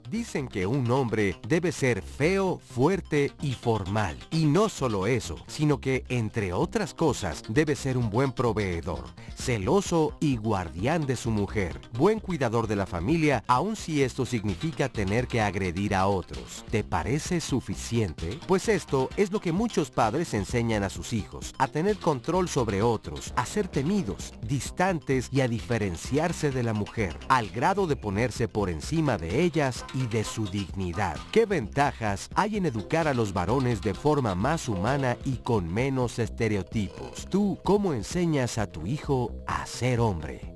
Dicen que un hombre debe ser feo, fuerte y formal. Y no solo eso, sino que, entre otras cosas, debe ser un buen proveedor, celoso y guardián de su mujer, buen cuidador de la familia, aun si esto significa tener que agredir a otros. ¿Te parece suficiente? Pues esto es lo que muchos padres enseñan a sus hijos, a tener control sobre otros, a ser temidos, distantes y a diferenciarse de la mujer, al grado de ponerse por encima de ellas y de su dignidad. ¿Qué ventajas hay en educar a los varones de forma más humana y con menos estereotipos? ¿Tú cómo enseñas a tu hijo a ser hombre?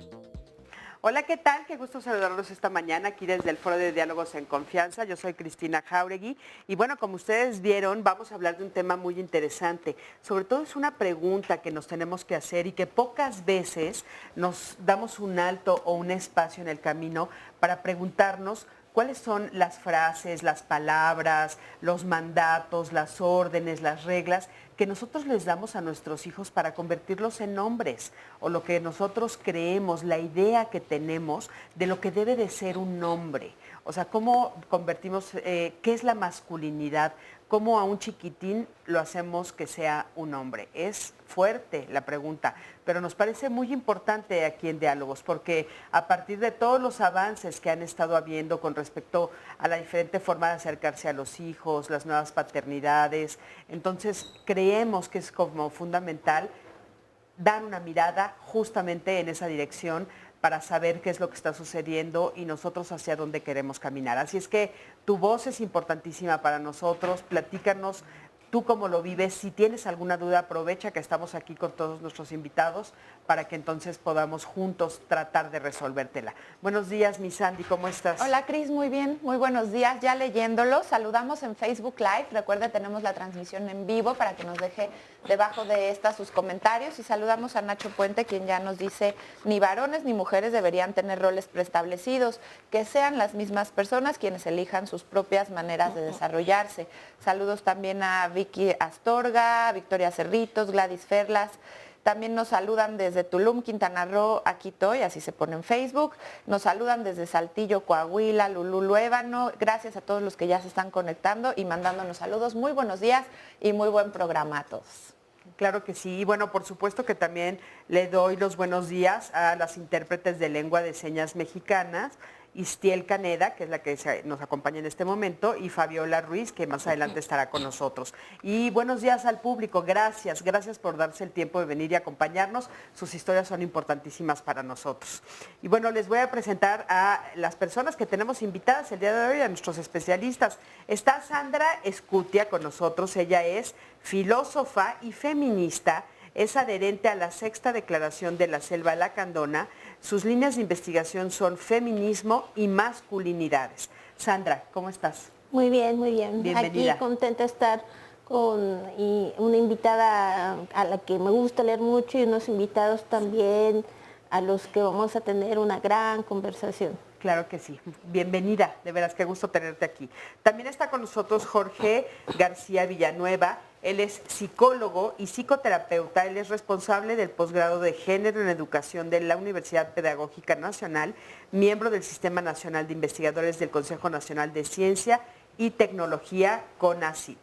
Hola, ¿qué tal? Qué gusto saludarlos esta mañana aquí desde el Foro de Diálogos en Confianza. Yo soy Cristina Jáuregui y bueno, como ustedes vieron, vamos a hablar de un tema muy interesante. Sobre todo es una pregunta que nos tenemos que hacer y que pocas veces nos damos un alto o un espacio en el camino para preguntarnos cuáles son las frases, las palabras, los mandatos, las órdenes, las reglas que nosotros les damos a nuestros hijos para convertirlos en hombres, o lo que nosotros creemos, la idea que tenemos de lo que debe de ser un hombre. O sea, cómo convertimos, qué es la masculinidad, cómo a un chiquitín lo hacemos que sea un hombre. Es fuerte la pregunta, pero nos parece muy importante aquí en Diálogos, porque a partir de todos los avances que han estado habiendo con respecto a la diferente forma de acercarse a los hijos, las nuevas paternidades, entonces creemos que es como fundamental dar una mirada justamente en esa dirección para saber qué es lo que está sucediendo y nosotros hacia dónde queremos caminar. Así es que tu voz es importantísima para nosotros, platícanos tú cómo lo vives. Si tienes alguna duda, aprovecha que estamos aquí con todos nuestros invitados para que entonces podamos juntos tratar de resolvértela. Buenos días, mi Sandy, ¿cómo estás? Hola, Cris, muy bien, muy buenos días. Ya leyéndolo, saludamos en Facebook Live. Recuerde, tenemos la transmisión en vivo para que nos deje debajo de esta sus comentarios. Y saludamos a Nacho Puente, quien ya nos dice, ni varones ni mujeres deberían tener roles preestablecidos, que sean las mismas personas quienes elijan sus propias maneras de desarrollarse. Saludos también a Vicky Astorga, Victoria Cerritos, Gladys Ferlas. También nos saludan desde Tulum, Quintana Roo, aquí estoy, así se pone en Facebook. Nos saludan desde Saltillo, Coahuila, Lulú, Luébano. Gracias a todos los que ya se están conectando y mandándonos saludos. Muy buenos días y muy buen programa a todos. Claro que sí. Y bueno, por supuesto que también le doy los buenos días a las intérpretes de lengua de señas mexicanas, Istiel Caneda, que es la que nos acompaña en este momento, y Fabiola Ruiz, que más adelante estará con nosotros. Y buenos días al público, gracias por darse el tiempo de venir y acompañarnos. Sus historias son importantísimas para nosotros. Y bueno, les voy a presentar a las personas que tenemos invitadas el día de hoy, a nuestros especialistas. Está Sandra Escutia con nosotros, ella es filósofa y feminista, es adherente a la Sexta Declaración de la Selva Lacandona. Sus líneas de investigación son feminismo y masculinidades. Sandra, ¿cómo estás? Muy bien, muy bien. Bienvenida. Aquí contenta de estar con una invitada a la que me gusta leer mucho y unos invitados también a los que vamos a tener una gran conversación. Claro que sí. Bienvenida, de veras, qué gusto tenerte aquí. También está con nosotros Jorge García Villanueva. Él es psicólogo y psicoterapeuta. Él es responsable del posgrado de Género en Educación de la Universidad Pedagógica Nacional, miembro del Sistema Nacional de Investigadores del Consejo Nacional de Ciencia y Tecnología, CONACYT.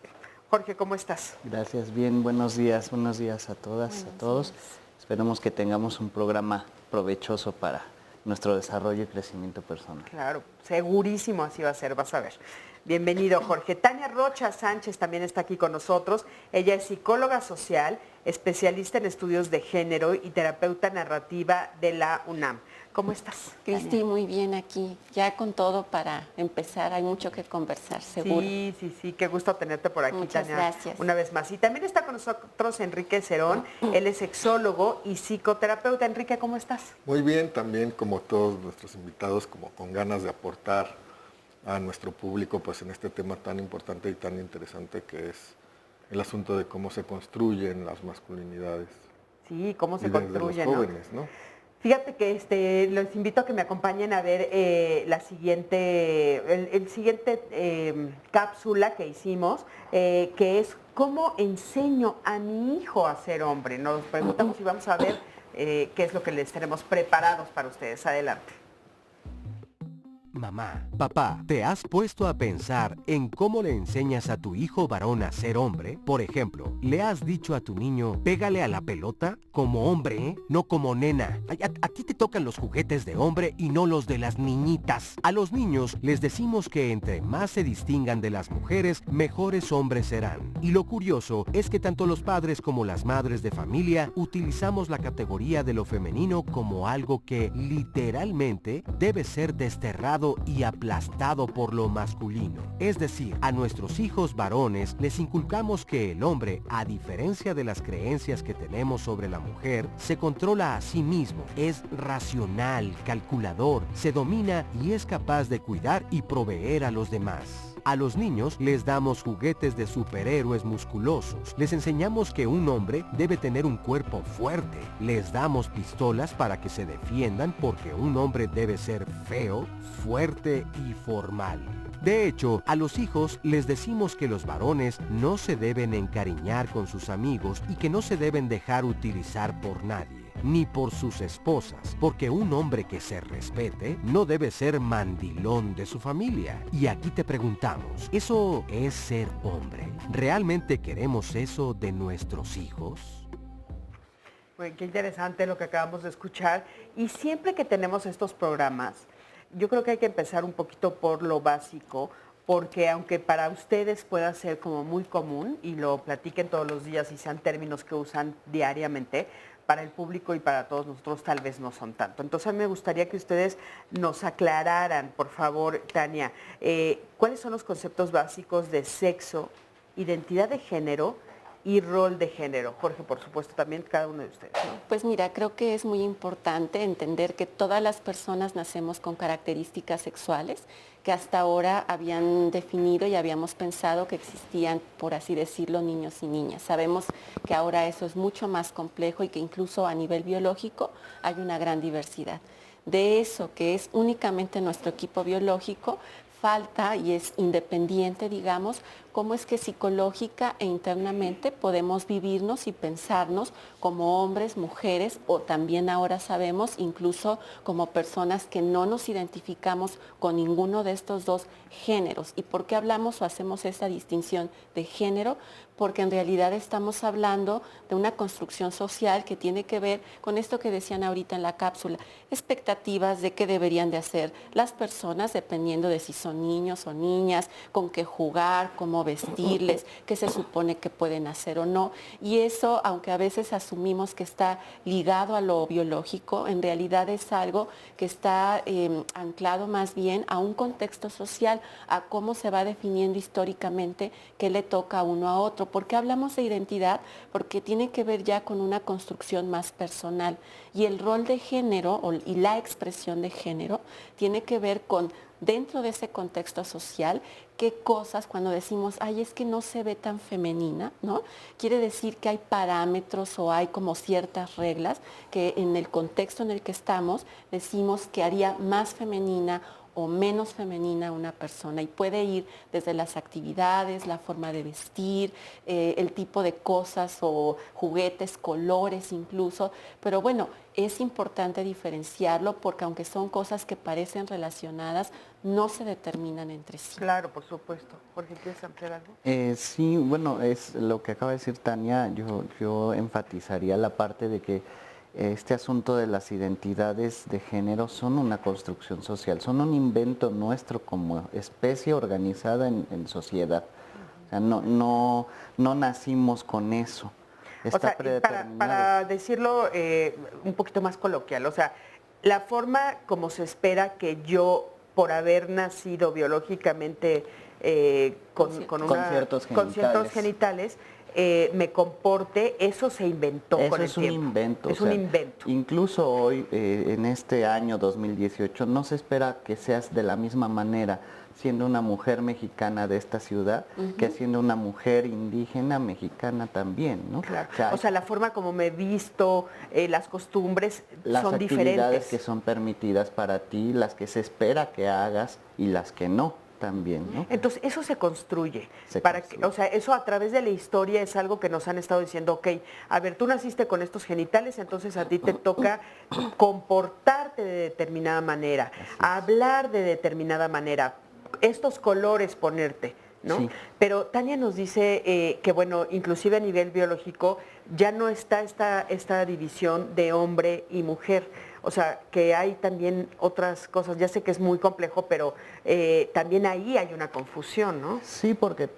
Jorge, ¿cómo estás? Gracias, bien, buenos días a todas, a todos. Esperemos que tengamos un programa provechoso para nuestro desarrollo y crecimiento personal. Claro, segurísimo así va a ser, vas a ver. Bienvenido, Jorge. Tania Rocha Sánchez también está aquí con nosotros. Ella es psicóloga social, especialista en estudios de género y terapeuta narrativa de la UNAM. ¿Cómo estás? Cristi, muy bien aquí, ya con todo para empezar, hay mucho que conversar, seguro. Sí, qué gusto tenerte por aquí, Muchas Tania, gracias. una vez más. Y también está con nosotros Enrique Cerón, él es sexólogo y psicoterapeuta. Enrique, ¿cómo estás? Muy bien, también como todos nuestros invitados, como con ganas de aportar a nuestro público pues en este tema tan importante y tan interesante que es el asunto de cómo se construyen las masculinidades. Sí, cómo se y desde construyen, los ¿no? jóvenes, ¿no? Fíjate que los invito a que me acompañen a ver el siguiente cápsula que hicimos, que es ¿cómo enseño a mi hijo a ser hombre? Nos preguntamos y vamos a ver qué es lo que les tenemos preparados para ustedes. Adelante. Mamá, papá, ¿te has puesto a pensar en cómo le enseñas a tu hijo varón a ser hombre? Por ejemplo, ¿le has dicho a tu niño, pégale a la pelota como hombre, no como nena? A ti te tocan los juguetes de hombre y no los de las niñitas. A los niños les decimos que entre más se distingan de las mujeres, mejores hombres serán. Y lo curioso es que tanto los padres como las madres de familia utilizamos la categoría de lo femenino como algo que literalmente debe ser desterrado y aplastado por lo masculino. Es decir, a nuestros hijos varones les inculcamos que el hombre, a diferencia de las creencias que tenemos sobre la mujer, se controla a sí mismo, es racional, calculador, se domina y es capaz de cuidar y proveer a los demás. A los niños les damos juguetes de superhéroes musculosos. Les enseñamos que un hombre debe tener un cuerpo fuerte. Les damos pistolas para que se defiendan porque un hombre debe ser feo, fuerte y formal. De hecho, a los hijos les decimos que los varones no se deben encariñar con sus amigos y que no se deben dejar utilizar por nadie, ni por sus esposas, porque un hombre que se respete no debe ser mandilón de su familia. Y aquí te preguntamos, ¿eso es ser hombre? ¿Realmente queremos eso de nuestros hijos? Bueno, qué interesante lo que acabamos de escuchar. Y siempre que tenemos estos programas, yo creo que hay que empezar un poquito por lo básico, porque aunque para ustedes pueda ser como muy común y lo platiquen todos los días y sean términos que usan diariamente, para el público y para todos nosotros tal vez no son tanto. Entonces a mí me gustaría que ustedes nos aclararan, por favor, Tania, cuáles son los conceptos básicos de sexo, identidad de género y rol de género. Jorge, por supuesto, también cada uno de ustedes, ¿no? Pues mira, creo que es muy importante entender que todas las personas nacemos con características sexuales que hasta ahora habían definido y habíamos pensado que existían, por así decirlo, niños y niñas. Sabemos que ahora eso es mucho más complejo y que incluso a nivel biológico hay una gran diversidad. De eso que es únicamente nuestro equipo biológico, falta y es independiente, digamos, cómo es que psicológica e internamente podemos vivirnos y pensarnos como hombres, mujeres o también ahora sabemos incluso como personas que no nos identificamos con ninguno de estos dos géneros. ¿Y por qué hablamos o hacemos esta distinción de género? Porque en realidad estamos hablando de una construcción social que tiene que ver con esto que decían ahorita en la cápsula, expectativas de qué deberían de hacer las personas dependiendo de si son niños o niñas, con qué jugar, cómo vestirles, qué se supone que pueden hacer o no. Y eso, aunque a veces asumimos que está ligado a lo biológico, en realidad es algo que está anclado más bien a un contexto social, a cómo se va definiendo históricamente qué le toca a uno a otro. ¿Por qué hablamos de identidad? Porque tiene que ver ya con una construcción más personal. Y el rol de género y la expresión de género tiene que ver con, dentro de ese contexto social, qué cosas cuando decimos, ay, es que no se ve tan femenina, ¿no? Quiere decir que hay parámetros o hay como ciertas reglas que en el contexto en el que estamos decimos que haría más femenina o menos femenina una persona y puede ir desde las actividades, la forma de vestir, el tipo de cosas o juguetes, colores incluso, pero bueno, es importante diferenciarlo porque aunque son cosas que parecen relacionadas, no se determinan entre sí. Claro, por supuesto. Jorge, ¿quieres ampliar algo? Sí, bueno, es lo que acaba de decir Tania, yo enfatizaría la parte de que este asunto de las identidades de género son una construcción social, son un invento nuestro como especie organizada en sociedad. O sea, no nacimos con eso. Está O sea, predeterminado. para decirlo un poquito más coloquial, o sea, la forma como se espera que yo, por haber nacido biológicamente con ciertos genitales, me comporte, eso se inventó Eso con el es un tiempo. invento. Es o un sea, invento. Incluso hoy, en este año 2018, no se espera que seas de la misma manera siendo una mujer mexicana de esta ciudad que siendo una mujer indígena mexicana también, ¿no? Claro. O sea, La forma como me he visto, las costumbres las son actividades diferentes. que son permitidas para ti, las que se espera que hagas y las que no también, ¿no? Entonces, eso se construye. Se para construye. Que, o sea, eso a través de la historia es algo que nos han estado diciendo, ok, a ver, tú naciste con estos genitales, entonces a ti te toca comportarte de determinada manera, hablar de determinada manera, estos colores ponerte, ¿no? Sí. Pero Tania nos dice que, bueno, inclusive a nivel biológico ya no está esta división de hombre y mujer. O sea, que hay también otras cosas. Ya sé que es muy complejo, pero también ahí hay una confusión, ¿no? Sí, porque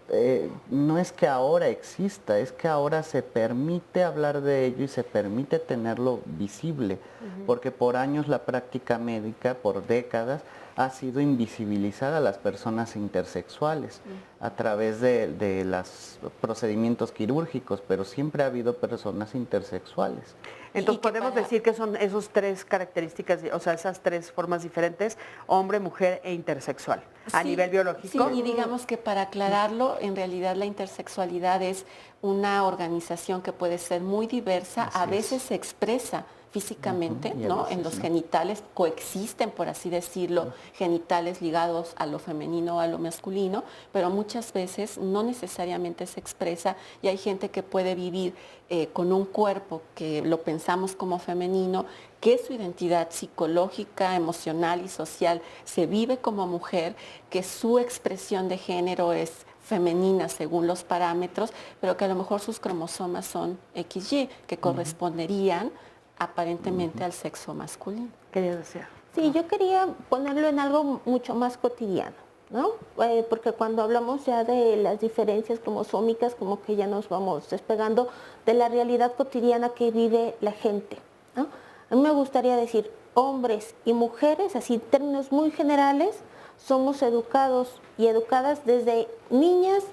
no es que ahora exista, es que ahora se permite hablar de ello y se permite tenerlo visible, porque por años la práctica médica, por décadas, ha sido invisibilizar a las personas intersexuales a través de los procedimientos quirúrgicos, pero siempre ha habido personas intersexuales. Entonces podemos decir que son esos tres características, o sea, esas tres formas diferentes, hombre, mujer e intersexual, a Sí, nivel biológico. Sí, y digamos que para aclararlo, en realidad la intersexualidad es una organización que puede ser muy diversa, a veces se expresa físicamente, Y a ¿no? veces En los no. genitales coexisten, por así decirlo, genitales ligados a lo femenino o a lo masculino, pero muchas veces no necesariamente se expresa y hay gente que puede vivir con un cuerpo que lo pensamos como femenino, que su identidad psicológica, emocional y social se vive como mujer, que su expresión de género es femenina según los parámetros, pero que a lo mejor sus cromosomas son XY, que corresponderían aparentemente al sexo masculino. Quería decir. Sí, yo quería ponerlo en algo mucho más cotidiano, ¿no? Porque cuando hablamos ya de las diferencias cromosómicas, como que ya nos vamos despegando de la realidad cotidiana que vive la gente, ¿no? A mí me gustaría decir, hombres y mujeres, así en términos muy generales, somos educados y educadas desde niñas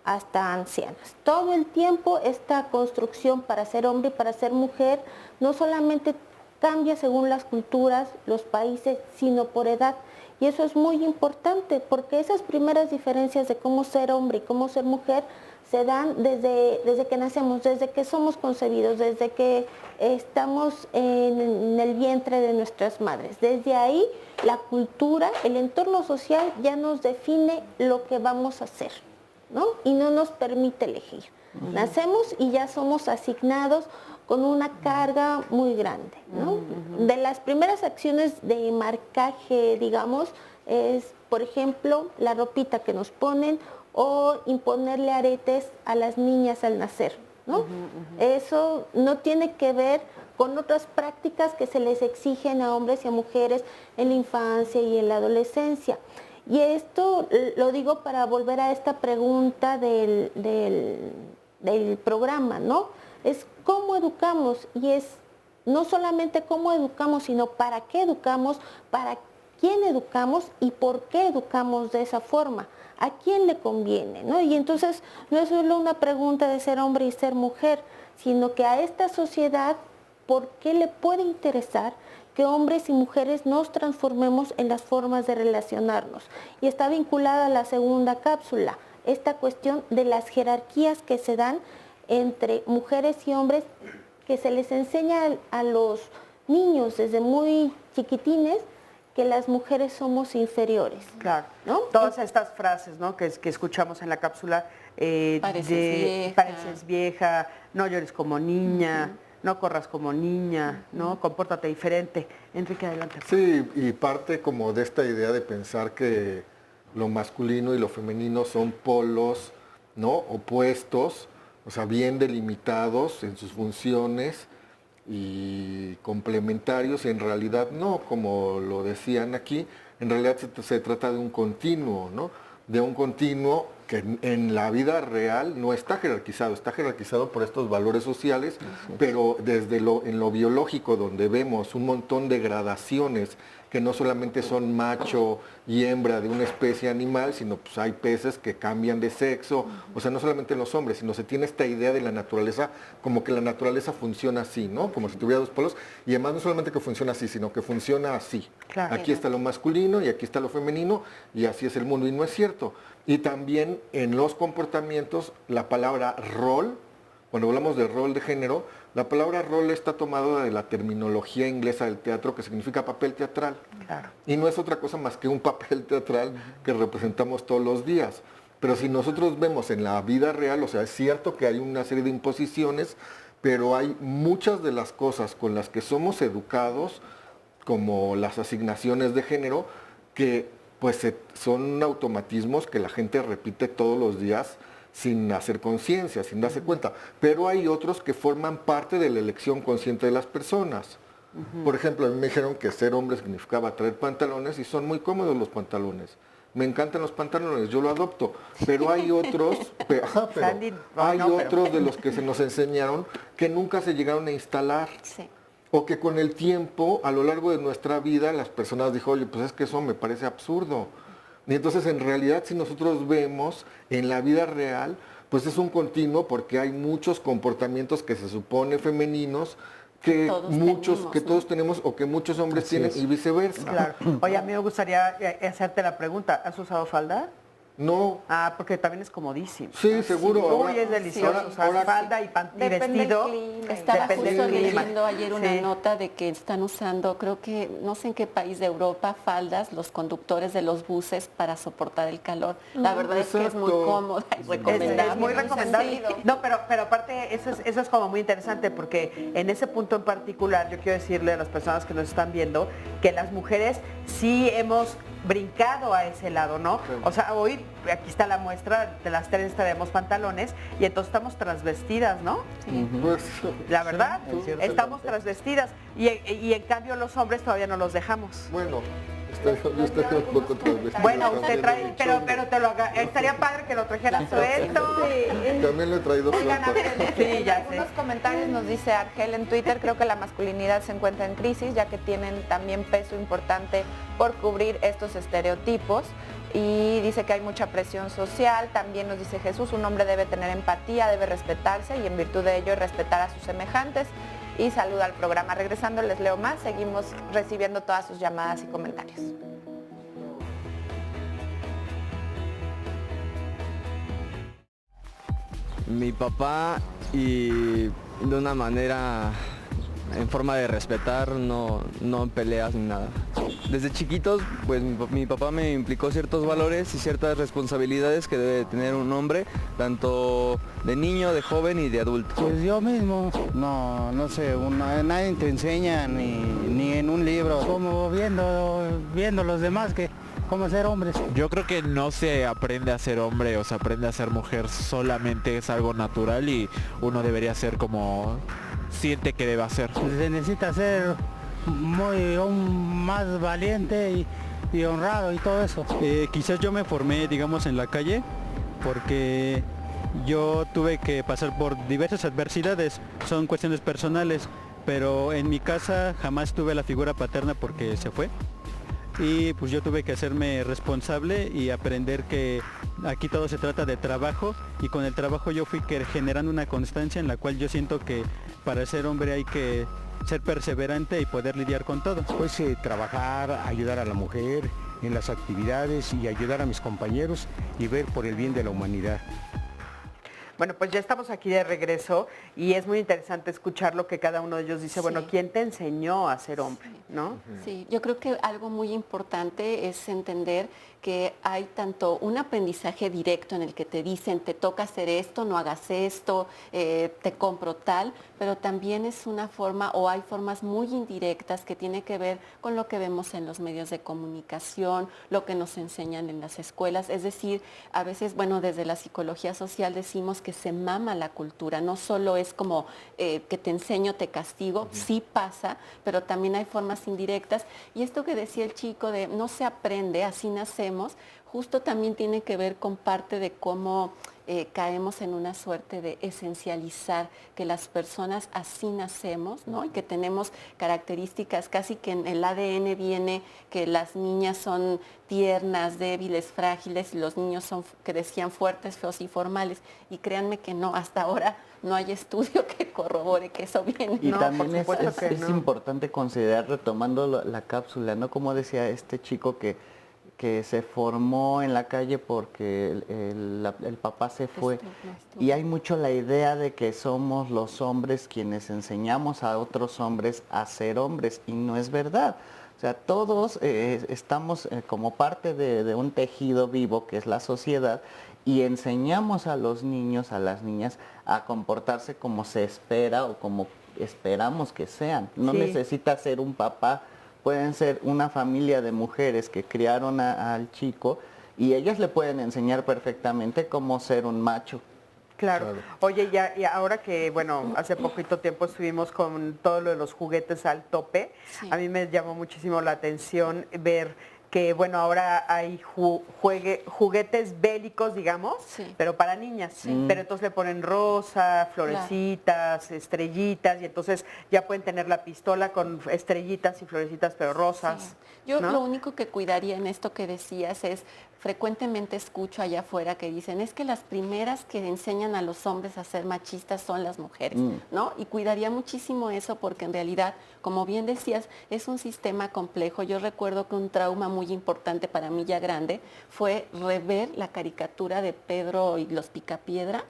hasta ancianas. Todo el tiempo esta construcción para ser hombre y para ser mujer no solamente cambia según las culturas, los países, sino por edad. Y eso es muy importante porque esas primeras diferencias de cómo ser hombre y cómo ser mujer se dan desde que nacemos, desde que somos concebidos, desde que estamos en el vientre de nuestras madres. Desde ahí la cultura, el entorno social ya nos define lo que vamos a hacer, ¿no? Y no nos permite elegir. Nacemos y ya somos asignados con una carga muy grande, ¿no? De las primeras acciones de marcaje, digamos, es, por ejemplo, la ropita que nos ponen o imponerle aretes a las niñas al nacer, ¿no? Eso no tiene que ver con otras prácticas que se les exigen a hombres y a mujeres en la infancia y en la adolescencia. Y esto lo digo para volver a esta pregunta del programa, ¿no? Es cómo educamos y es no solamente cómo educamos, sino para qué educamos, para quién educamos y por qué educamos de esa forma, a quién le conviene, ¿no? Y entonces no es solo una pregunta de ser hombre y ser mujer, sino que a esta sociedad, ¿por qué le puede interesar que hombres y mujeres nos transformemos en las formas de relacionarnos? Y está vinculada a la segunda cápsula, esta cuestión de las jerarquías que se dan entre mujeres y hombres, que se les enseña a los niños desde muy chiquitines que las mujeres somos inferiores. Claro, ¿no? Todas estas frases, ¿no? que escuchamos en la cápsula pareces vieja, no llores como niña, no corras como niña, ¿no? Compórtate diferente. Enrique, adelante. Sí, y parte como de esta idea de pensar que lo masculino y lo femenino son polos, ¿no? Opuestos, o sea, bien delimitados en sus funciones y complementarios, en realidad no, como lo decían aquí, en realidad se trata de un continuo, ¿no? De un continuo que en la vida real no está jerarquizado por estos valores sociales, pero en lo biológico, donde vemos un montón de gradaciones que no solamente son macho y hembra de una especie animal, sino pues hay peces que cambian de sexo, o sea, no solamente en los hombres, sino se tiene esta idea de la naturaleza, como que la naturaleza funciona así, ¿no? Como si tuviera dos polos, y además no solamente que funciona así, sino que funciona así. Claro. Aquí está lo masculino y aquí está lo femenino, y así es el mundo, y no es cierto. Y también en los comportamientos, la palabra rol, cuando hablamos de rol de género, la palabra rol está tomada de la terminología inglesa del teatro, que significa papel teatral. Claro. Y no es otra cosa más que un papel teatral que representamos todos los días. Pero si nosotros vemos en la vida real, o sea, es cierto que hay una serie de imposiciones, pero hay muchas de las cosas con las que somos educados, como las asignaciones de género, que pues son automatismos que la gente repite todos los días sin hacer conciencia, sin darse cuenta. Pero hay otros que forman parte de la elección consciente de las personas. Por ejemplo, a mí me dijeron que ser hombre significaba traer pantalones, y son muy cómodos los pantalones. Me encantan los pantalones, yo lo adopto. Pero hay otros, otros de los que se nos enseñaron que nunca se llegaron a instalar. Sí. O que con el tiempo, a lo largo de nuestra vida, las personas dijeron, oye, pues es que eso me parece absurdo. Y entonces, en realidad, si nosotros vemos en la vida real, pues es un continuo, porque hay muchos comportamientos que se supone femeninos, que todos tenemos o que muchos hombres tienen, y viceversa. Claro. Oye, a mí me gustaría hacerte la pregunta, ¿has usado falda? No. Ah, porque también es comodísimo. Sí, seguro. Uy, es delicioso usar falda y vestido. Estaba Depende justo del clima. leyendo ayer una Sí. nota de que están usando, creo que, no sé en qué país de Europa, faldas, los conductores de los buses para soportar el calor. La verdad es que es muy Exacto. cómoda y Es recomendable. muy recomendable. sentido. No, pero aparte eso es como muy interesante, porque en ese punto en particular yo quiero decirle a las personas que nos están viendo que las mujeres sí hemos brincado a ese lado, ¿no? O sea, hoy aquí está la muestra, de las tres tenemos pantalones y entonces estamos transvestidas, ¿no? Pues, La verdad, ciertamente. estamos transvestidas y en cambio los hombres todavía no los dejamos. bueno, yo estoy un poco transvestido. Bueno, usted también trae, en pero chongo. te lo haga, estaría padre que lo trajera suelto. También lo he traído Oigan, a suelto. ver, Sí, ya sé. algunos comentarios nos dice Argel en Twitter, creo que la masculinidad se encuentra en crisis, ya que tienen también peso importante por cubrir estos estereotipos. Y dice que hay mucha presión social. También nos dice Jesús, un hombre debe tener empatía, debe respetarse y en virtud de ello respetar a sus semejantes. Y saluda al programa. Regresando les leo más, seguimos recibiendo todas sus llamadas y comentarios. Mi papá, y de una manera en forma de respetar, no peleas ni nada. Desde chiquitos, pues mi papá me implicó ciertos valores y ciertas responsabilidades que debe tener un hombre, tanto de niño, de joven y de adulto. Pues yo mismo, no sé, nadie te enseña ni en un libro, como viendo los demás que cómo ser hombres. Yo creo que no se aprende a ser hombre o se aprende a ser mujer, solamente es algo natural y uno debería ser como siente que debe hacer. Se necesita ser más valiente y honrado y todo eso. Quizás yo me formé, digamos, en la calle porque yo tuve que pasar por diversas adversidades, son cuestiones personales, pero en mi casa jamás tuve la figura paterna porque se fue. Y pues yo tuve que hacerme responsable y aprender que aquí todo se trata de trabajo, y con el trabajo yo fui generando una constancia en la cual yo siento que para ser hombre hay que ser perseverante y poder lidiar con todo. Pues trabajar, ayudar a la mujer en las actividades y ayudar a mis compañeros y ver por el bien de la humanidad. Bueno, pues ya estamos aquí de regreso y es muy interesante escuchar lo que cada uno de ellos dice. Sí. Bueno, ¿quién te enseñó a ser hombre? ¿No? Sí, yo creo que algo muy importante es entender que hay tanto un aprendizaje directo en el que te dicen, te toca hacer esto, no hagas esto, te compro tal, pero también es una forma, o hay formas muy indirectas que tiene que ver con lo que vemos en los medios de comunicación, lo que nos enseñan en las escuelas. Es decir, a veces, bueno, desde la psicología social decimos que se mama la cultura, no solo es como que te enseño, te castigo, sí pasa, pero también hay formas indirectas. Y esto que decía el chico de no se aprende, así nacemos, nacemos, justo también tiene que ver con parte de cómo caemos en una suerte de esencializar que las personas así nacemos, ¿no? Y que tenemos características, casi que en el ADN viene que las niñas son tiernas, débiles, frágiles, y los niños son, que decían, fuertes, feos y formales. Y créanme que no, hasta ahora no hay estudio que corrobore que eso viene. Y no, también es importante considerar, retomando la cápsula, ¿no? Como decía este chico que se formó en la calle porque el papá se fue. Y hay mucho la idea de que somos los hombres quienes enseñamos a otros hombres a ser hombres, y no es verdad. O sea, todos estamos como parte de un tejido vivo que es la sociedad, y enseñamos a los niños, a las niñas, a comportarse como se espera o como esperamos que sean. No necesita ser un papá. Pueden ser una familia de mujeres que criaron al chico, y ellas le pueden enseñar perfectamente cómo ser un macho. Claro. Oye, y ahora que, bueno, hace poquito tiempo estuvimos con todo lo de los juguetes al tope, a mí me llamó muchísimo la atención ver que, bueno, ahora hay juguetes bélicos, digamos, pero para niñas. Pero entonces le ponen rosa, florecitas, estrellitas, y entonces ya pueden tener la pistola con estrellitas y florecitas, pero rosas. Yo lo único que cuidaría en esto que decías es, frecuentemente escucho allá afuera que dicen, es que las primeras que enseñan a los hombres a ser machistas son las mujeres, ¿no? Y cuidaría muchísimo eso, porque en realidad, como bien decías, es un sistema complejo. Yo recuerdo que un trauma muy importante para mí ya grande fue rever la caricatura de Pedro y los Picapiedra,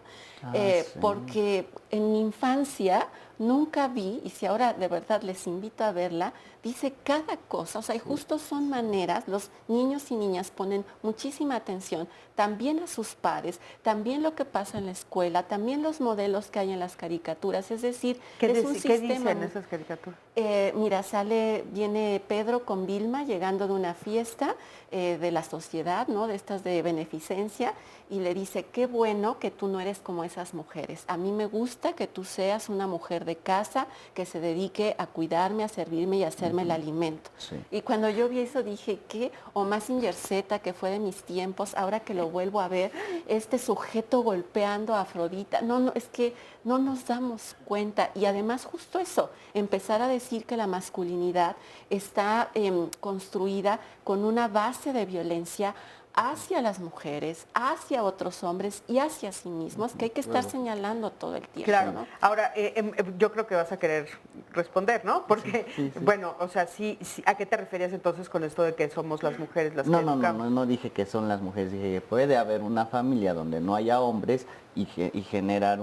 porque en mi infancia nunca vi, y si ahora de verdad les invito a verla, dice cada cosa, o sea, y justo son maneras, los niños y niñas ponen muchísima atención también a sus pares, también lo que pasa en la escuela, también los modelos que hay en las caricaturas, es decir, es un sistema. ¿Qué dicen esas caricaturas? Mira, viene Pedro con Vilma llegando de una fiesta de la sociedad, ¿no? De estas de beneficencia, y le dice, qué bueno que tú no eres como esas mujeres. A mí me gusta que tú seas una mujer de casa, que se dedique a cuidarme, a servirme y a hacerme el alimento. Y cuando yo vi eso dije, ¿qué? O Mazinger Z, que fue de mis tiempos, ahora que lo vuelvo a ver, este sujeto golpeando a Afrodita. No, es que no nos damos cuenta. Y además justo eso, empezar a decir que la masculinidad está construida con una base de violencia hacia las mujeres, hacia otros hombres y hacia sí mismos, que hay que estar señalando todo el tiempo. Claro. ¿no? Ahora, yo creo que vas a querer responder, ¿no? Porque, bueno, o sea, ¿a qué te referías entonces con esto de que somos las mujeres las que educamos? No dije que son las mujeres, dije que puede haber una familia donde no haya hombres y generar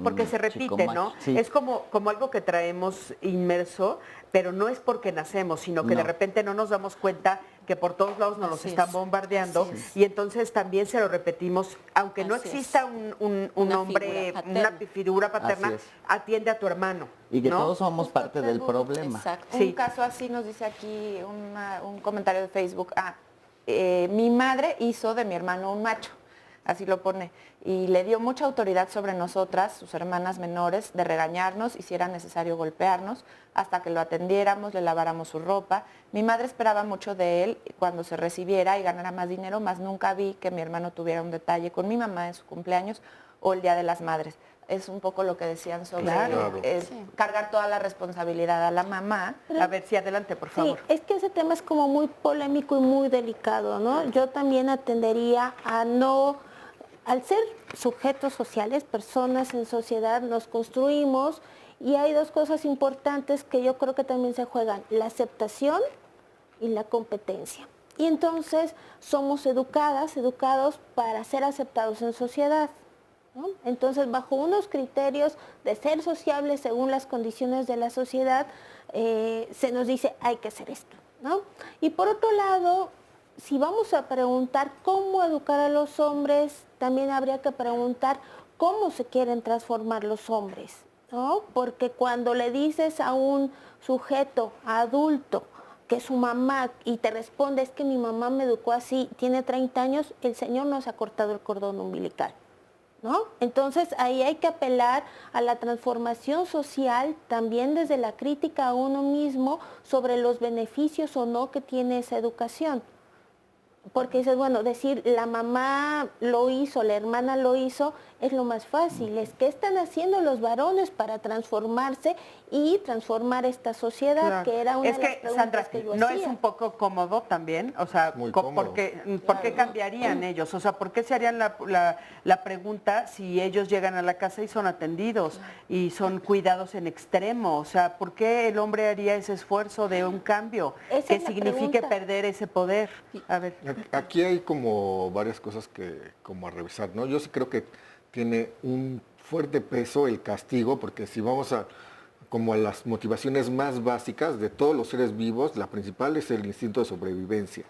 porque se repite, ¿no? Sí. Es como algo que traemos inmerso, pero no es porque nacemos, sino que de repente no nos damos cuenta que por todos lados nos los están bombardeando, y entonces también se lo repetimos, aunque no exista un hombre, una figura paterna, atiende a tu hermano. Y que todos somos parte del problema. Exacto. Un caso así nos dice aquí un comentario de Facebook, mi madre hizo de mi hermano un macho. Así lo pone, y le dio mucha autoridad sobre nosotras, sus hermanas menores, de regañarnos y si era necesario golpearnos, hasta que lo atendiéramos, le laváramos su ropa. Mi madre esperaba mucho de él cuando se recibiera y ganara más dinero, mas nunca vi que mi hermano tuviera un detalle con mi mamá en su cumpleaños o el Día de las Madres. Es un poco lo que decían sobre cargar toda la responsabilidad a la mamá. A ver, adelante, por favor. Sí, es que ese tema es como muy polémico y muy delicado, ¿no? Yo también atendería a no... Al ser sujetos sociales, personas en sociedad, nos construimos, y hay dos cosas importantes que yo creo que también se juegan, la aceptación y la competencia. Y entonces somos educados para ser aceptados en sociedad, ¿no? Entonces, bajo unos criterios de ser sociables según las condiciones de la sociedad, se nos dice hay que hacer esto, ¿no? Y por otro lado, si vamos a preguntar cómo educar a los hombres, también habría que preguntar cómo se quieren transformar los hombres, ¿no? Porque cuando le dices a un sujeto adulto que su mamá, y te responde, es que mi mamá me educó así, tiene 30 años, el señor no se ha cortado el cordón umbilical, ¿no? Entonces ahí hay que apelar a la transformación social, también desde la crítica a uno mismo sobre los beneficios o no que tiene esa educación. Porque dices, bueno, decir la mamá lo hizo, la hermana lo hizo, es lo más fácil. Es qué están haciendo los varones para transformarse y transformar esta sociedad, Claro. que era una Es de las que, preguntas Sandra, que yo ¿no hacía. es un poco cómodo también? O sea, Muy ¿por cómodo. qué cambiarían ellos? O sea, ¿por qué se harían la pregunta si ellos llegan a la casa y son atendidos y son cuidados en extremo? O sea, ¿por qué el hombre haría ese esfuerzo de un cambio Esa que es la signifique pregunta. perder ese poder? A ver. Aquí hay como varias cosas que como a revisar, ¿no? Yo sí creo que tiene un fuerte peso el castigo, porque si vamos a como a las motivaciones más básicas de todos los seres vivos, la principal es el instinto de sobrevivencia.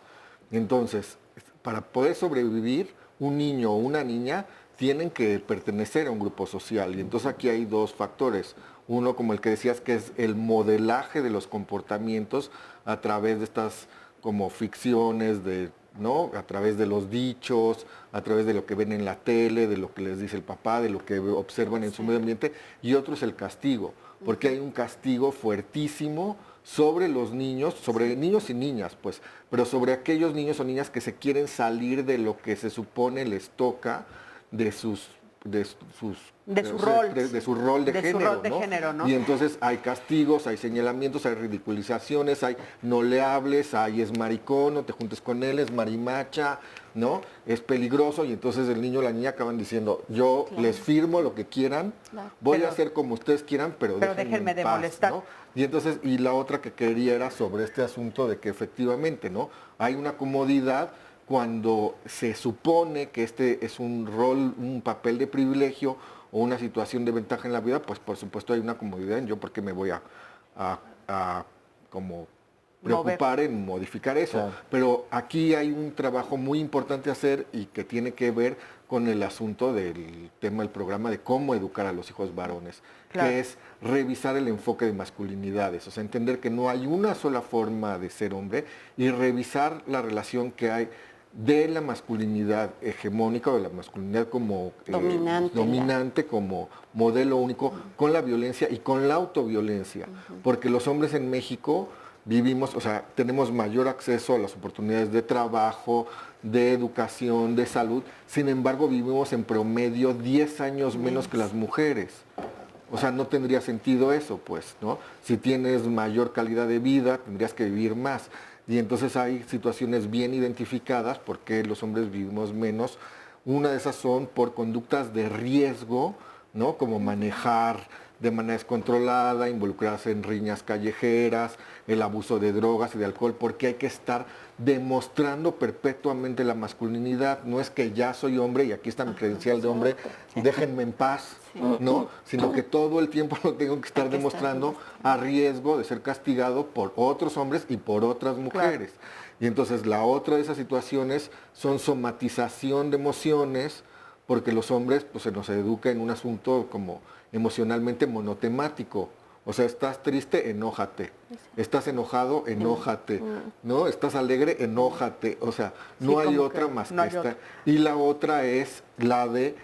Entonces, para poder sobrevivir, un niño o una niña tienen que pertenecer a un grupo social. Y entonces aquí hay dos factores. Uno, como el que decías, que es el modelaje de los comportamientos a través de estas como ficciones, ¿no? A través de los dichos, a través de lo que ven en la tele, de lo que les dice el papá, de lo que observan en su medio ambiente. Y otro es el castigo, porque hay un castigo fuertísimo sobre los niños, sobre niños y niñas, pues, pero sobre aquellos niños o niñas que se quieren salir de lo que se supone les toca de su rol. de su rol de De su género, rol de ¿no? género, ¿no? Y entonces hay castigos, hay señalamientos, hay ridiculizaciones, hay no le hables, hay es maricón, no te juntes con él, es marimacha, ¿no? Es peligroso, y entonces el niño o la niña acaban diciendo, yo les firmo lo que quieran, voy a hacer como ustedes quieran, pero déjenme en de paz, molestar. ¿no? Y entonces, y la otra que quería era sobre este asunto de que efectivamente, ¿no? Hay una comodidad cuando se supone que este es un rol, un papel de privilegio o una situación de ventaja en la vida, pues por supuesto hay una comodidad en yo porque me voy a como preocupar en modificar eso. Claro. Pero aquí hay un trabajo muy importante a hacer y que tiene que ver con el asunto del tema del programa de cómo educar a los hijos varones, Claro. que es revisar el enfoque de masculinidades, o sea, entender que no hay una sola forma de ser hombre y revisar la relación que hay de la masculinidad hegemónica o de la masculinidad como dominante, como modelo único, con la violencia y con la autoviolencia, porque los hombres en México vivimos, o sea, tenemos mayor acceso a las oportunidades de trabajo, de educación, de salud, sin embargo vivimos en promedio 10 años menos que las mujeres. O sea, no tendría sentido eso, pues, ¿no? Si tienes mayor calidad de vida, tendrías que vivir más. Y entonces hay situaciones bien identificadas porque los hombres vivimos menos. Una de esas son por conductas de riesgo, ¿no? Como manejar de manera descontrolada, involucrarse en riñas callejeras, el abuso de drogas y de alcohol, porque hay que estar demostrando perpetuamente la masculinidad. No es que ya soy hombre y aquí está mi credencial de hombre, déjenme en paz, ¿no? Sino que todo el tiempo lo tengo que estar demostrando a riesgo de ser castigado por otros hombres y por otras mujeres. Y entonces la otra de esas situaciones son somatización de emociones, porque los hombres pues se nos educa en un asunto como emocionalmente monotemático. O sea, estás triste, enójate. Estás enojado, enójate. ¿No? Estás alegre, enójate. O sea, no hay otra más que esta. Y la otra es la de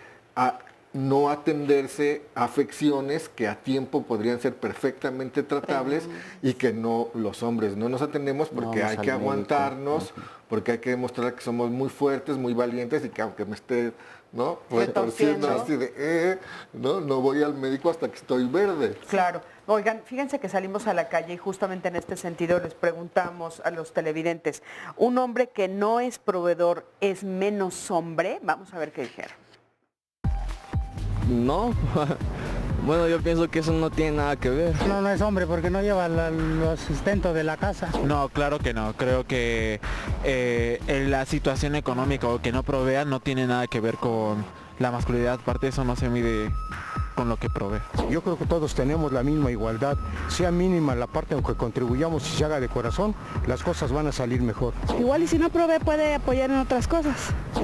no atenderse a afecciones que a tiempo podrían ser perfectamente tratables y que no los hombres no nos atendemos porque hay que aguantarnos, porque hay que demostrar que somos muy fuertes, muy valientes y que aunque me esté, ¿no? Pues torciendo así de, no voy al médico hasta que estoy verde. Claro. Oigan, fíjense que salimos a la calle y justamente en este sentido les preguntamos a los televidentes, ¿un hombre que no es proveedor es menos hombre? Vamos a ver qué dijeron. No, bueno, yo pienso que eso no tiene nada que ver. No es hombre porque no lleva los sustentos de la casa. No, claro que no. Creo que la situación económica o que no provea no tiene nada que ver con la masculinidad. Aparte eso no se mide con lo que provee. Yo creo que todos tenemos la misma igualdad, sea mínima la parte en que contribuyamos y se haga de corazón, las cosas van a salir mejor. Igual y si no provee puede apoyar en otras cosas.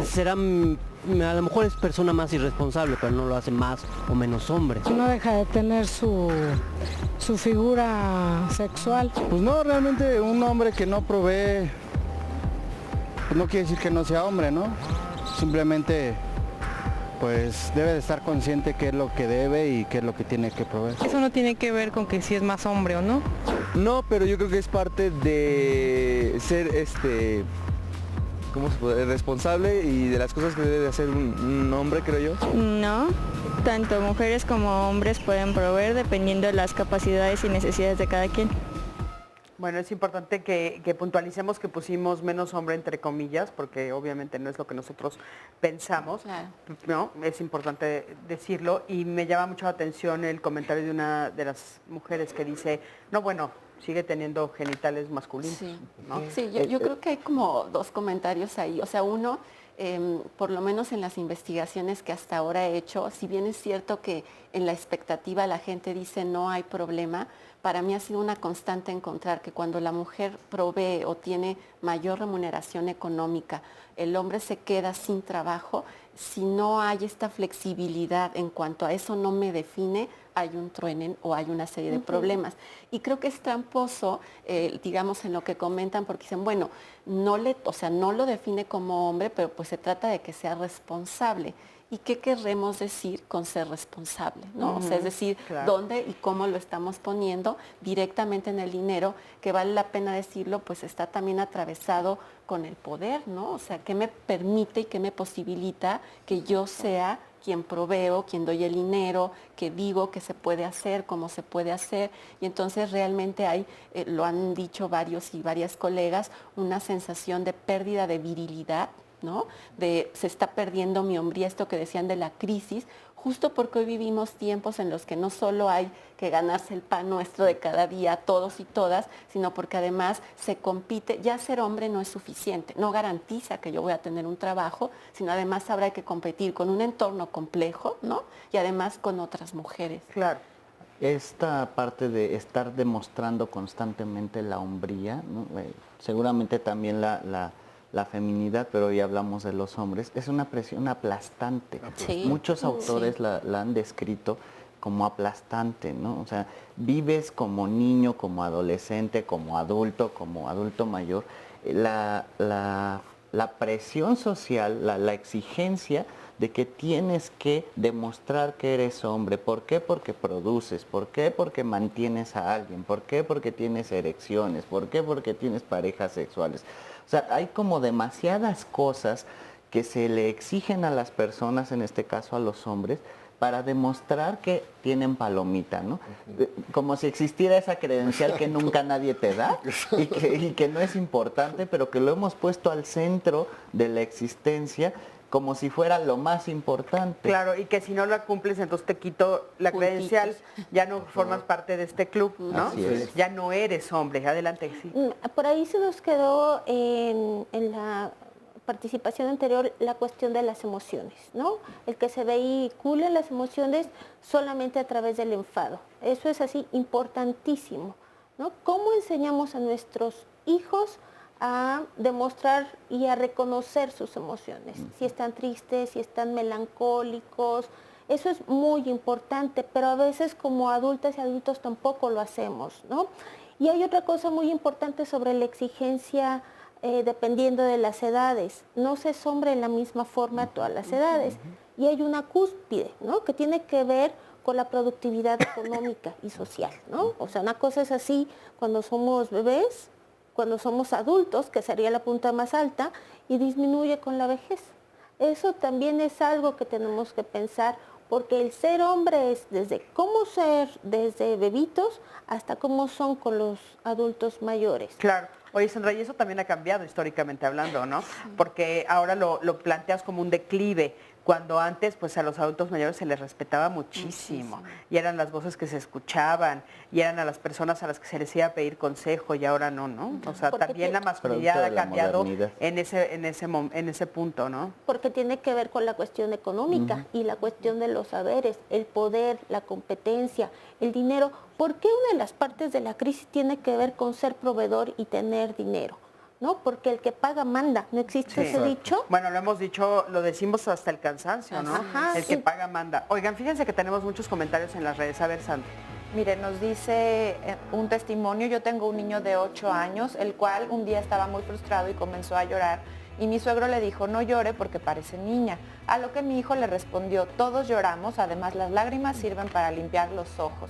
Será, a lo mejor es persona más irresponsable, pero no lo hace más o menos hombre. No deja de tener su figura sexual. Pues no, realmente un hombre que no provee, pues no quiere decir que no sea hombre, ¿no? Simplemente pues debe de estar consciente qué es lo que debe y qué es lo que tiene que proveer. Eso no tiene que ver con que si es más hombre o no. No, pero yo creo que es parte de ser ¿cómo se puede? Responsable y de las cosas que debe de hacer un hombre, creo yo. No, tanto mujeres como hombres pueden proveer dependiendo de las capacidades y necesidades de cada quien. Bueno, es importante que puntualicemos que pusimos menos hombre entre comillas, porque obviamente no es lo que nosotros pensamos, Claro. ¿no? Es importante decirlo y me llama mucho la atención el comentario de una de las mujeres que dice, no, bueno, sigue teniendo genitales masculinos, Sí, ¿no? sí, yo creo que hay como dos comentarios ahí. O sea, uno, por lo menos en las investigaciones que hasta ahora he hecho, si bien es cierto que en la expectativa la gente dice no hay problema, para mí ha sido una constante encontrar que cuando la mujer provee o tiene mayor remuneración económica, el hombre se queda sin trabajo, si no hay esta flexibilidad en cuanto a eso no me define, hay un truenen o hay una serie de problemas. Y creo que es tramposo, digamos, en lo que comentan, porque dicen, bueno, no lo define como hombre, pero pues se trata de que sea responsable. ¿Y qué querremos decir con ser responsable? ¿No? O sea, es decir, claro. dónde y cómo lo estamos poniendo directamente en el dinero, que vale la pena decirlo, pues está también atravesado con el poder, ¿no? O sea, ¿qué me permite y qué me posibilita que yo sea quien proveo, quien doy el dinero, que digo que se puede hacer, cómo se puede hacer? Y entonces realmente hay, lo han dicho varios y varias colegas, una sensación de pérdida de virilidad, ¿no? Se está perdiendo mi hombría, esto que decían de la crisis, justo porque hoy vivimos tiempos en los que no solo hay que ganarse el pan nuestro de cada día, todos y todas, sino porque además se compite, ya ser hombre no es suficiente, no garantiza que yo voy a tener un trabajo, sino además habrá que competir con un entorno complejo, ¿no? Y además con otras mujeres. Claro. Esta parte de estar demostrando constantemente la hombría, ¿no? Seguramente también la feminidad, pero hoy hablamos de los hombres, es una presión aplastante. Sí. Muchos autores Sí. la han descrito como aplastante, ¿no? O sea, vives como niño, como adolescente, como adulto mayor. La presión social, la exigencia de que tienes que demostrar que eres hombre. ¿Por qué? Porque produces. ¿Por qué? Porque mantienes a alguien. ¿Por qué? Porque tienes erecciones. ¿Por qué? Porque tienes parejas sexuales. O sea, hay como demasiadas cosas que se le exigen a las personas, en este caso a los hombres, para demostrar que tienen palomita, ¿no? Como si existiera esa credencial que nunca nadie te da y que no es importante, pero que lo hemos puesto al centro de la existencia como si fuera lo más importante. Claro, y que si no la cumples, entonces te quito la credencial, ya no formas parte de este club, ¿no? Así es. Ya no eres hombre. Adelante, sí. Por ahí se nos quedó en la participación anterior la cuestión de las emociones, ¿no? El que se vehiculen las emociones solamente a través del enfado. Eso es así importantísimo, ¿no? ¿Cómo enseñamos a nuestros hijos a demostrar y a reconocer sus emociones? Si están tristes, si están melancólicos, eso es muy importante, pero a veces como adultas y adultos tampoco lo hacemos, ¿no? Y hay otra cosa muy importante sobre la exigencia dependiendo de las edades. No se es hombre en la misma forma a todas las edades. Y hay una cúspide, ¿no? Que tiene que ver con la productividad económica y social, ¿no? O sea, una cosa es así cuando somos bebés, cuando somos adultos, que sería la punta más alta, y disminuye con la vejez. Eso también es algo que tenemos que pensar, porque el ser hombre es desde cómo ser desde bebitos hasta cómo son con los adultos mayores. Claro. Oye, Sandra, y eso también ha cambiado históricamente hablando, ¿no? Porque ahora lo planteas como un declive, cuando antes pues a los adultos mayores se les respetaba muchísimo y eran las voces que se escuchaban y eran a las personas a las que se les iba a pedir consejo y ahora no, ¿no? O sea, también la masculinidad ha cambiado en ese punto, ¿no? Porque tiene que ver con la cuestión económica y la cuestión de los saberes, el poder, la competencia, el dinero. ¿Por qué una de las partes de la crisis tiene que ver con ser proveedor y tener dinero? ¿No? Porque el que paga manda, ¿no existe ese dicho? Bueno, lo hemos dicho, lo decimos hasta el cansancio, ¿no? Ajá, el que paga manda. Oigan, fíjense que tenemos muchos comentarios en las redes. A ver, Sandra. Mire, nos dice un testimonio, yo tengo un niño de 8 años, el cual un día estaba muy frustrado y comenzó a llorar. Y mi suegro le dijo, no llore porque parece niña. A lo que mi hijo le respondió, todos lloramos, además las lágrimas sirven para limpiar los ojos.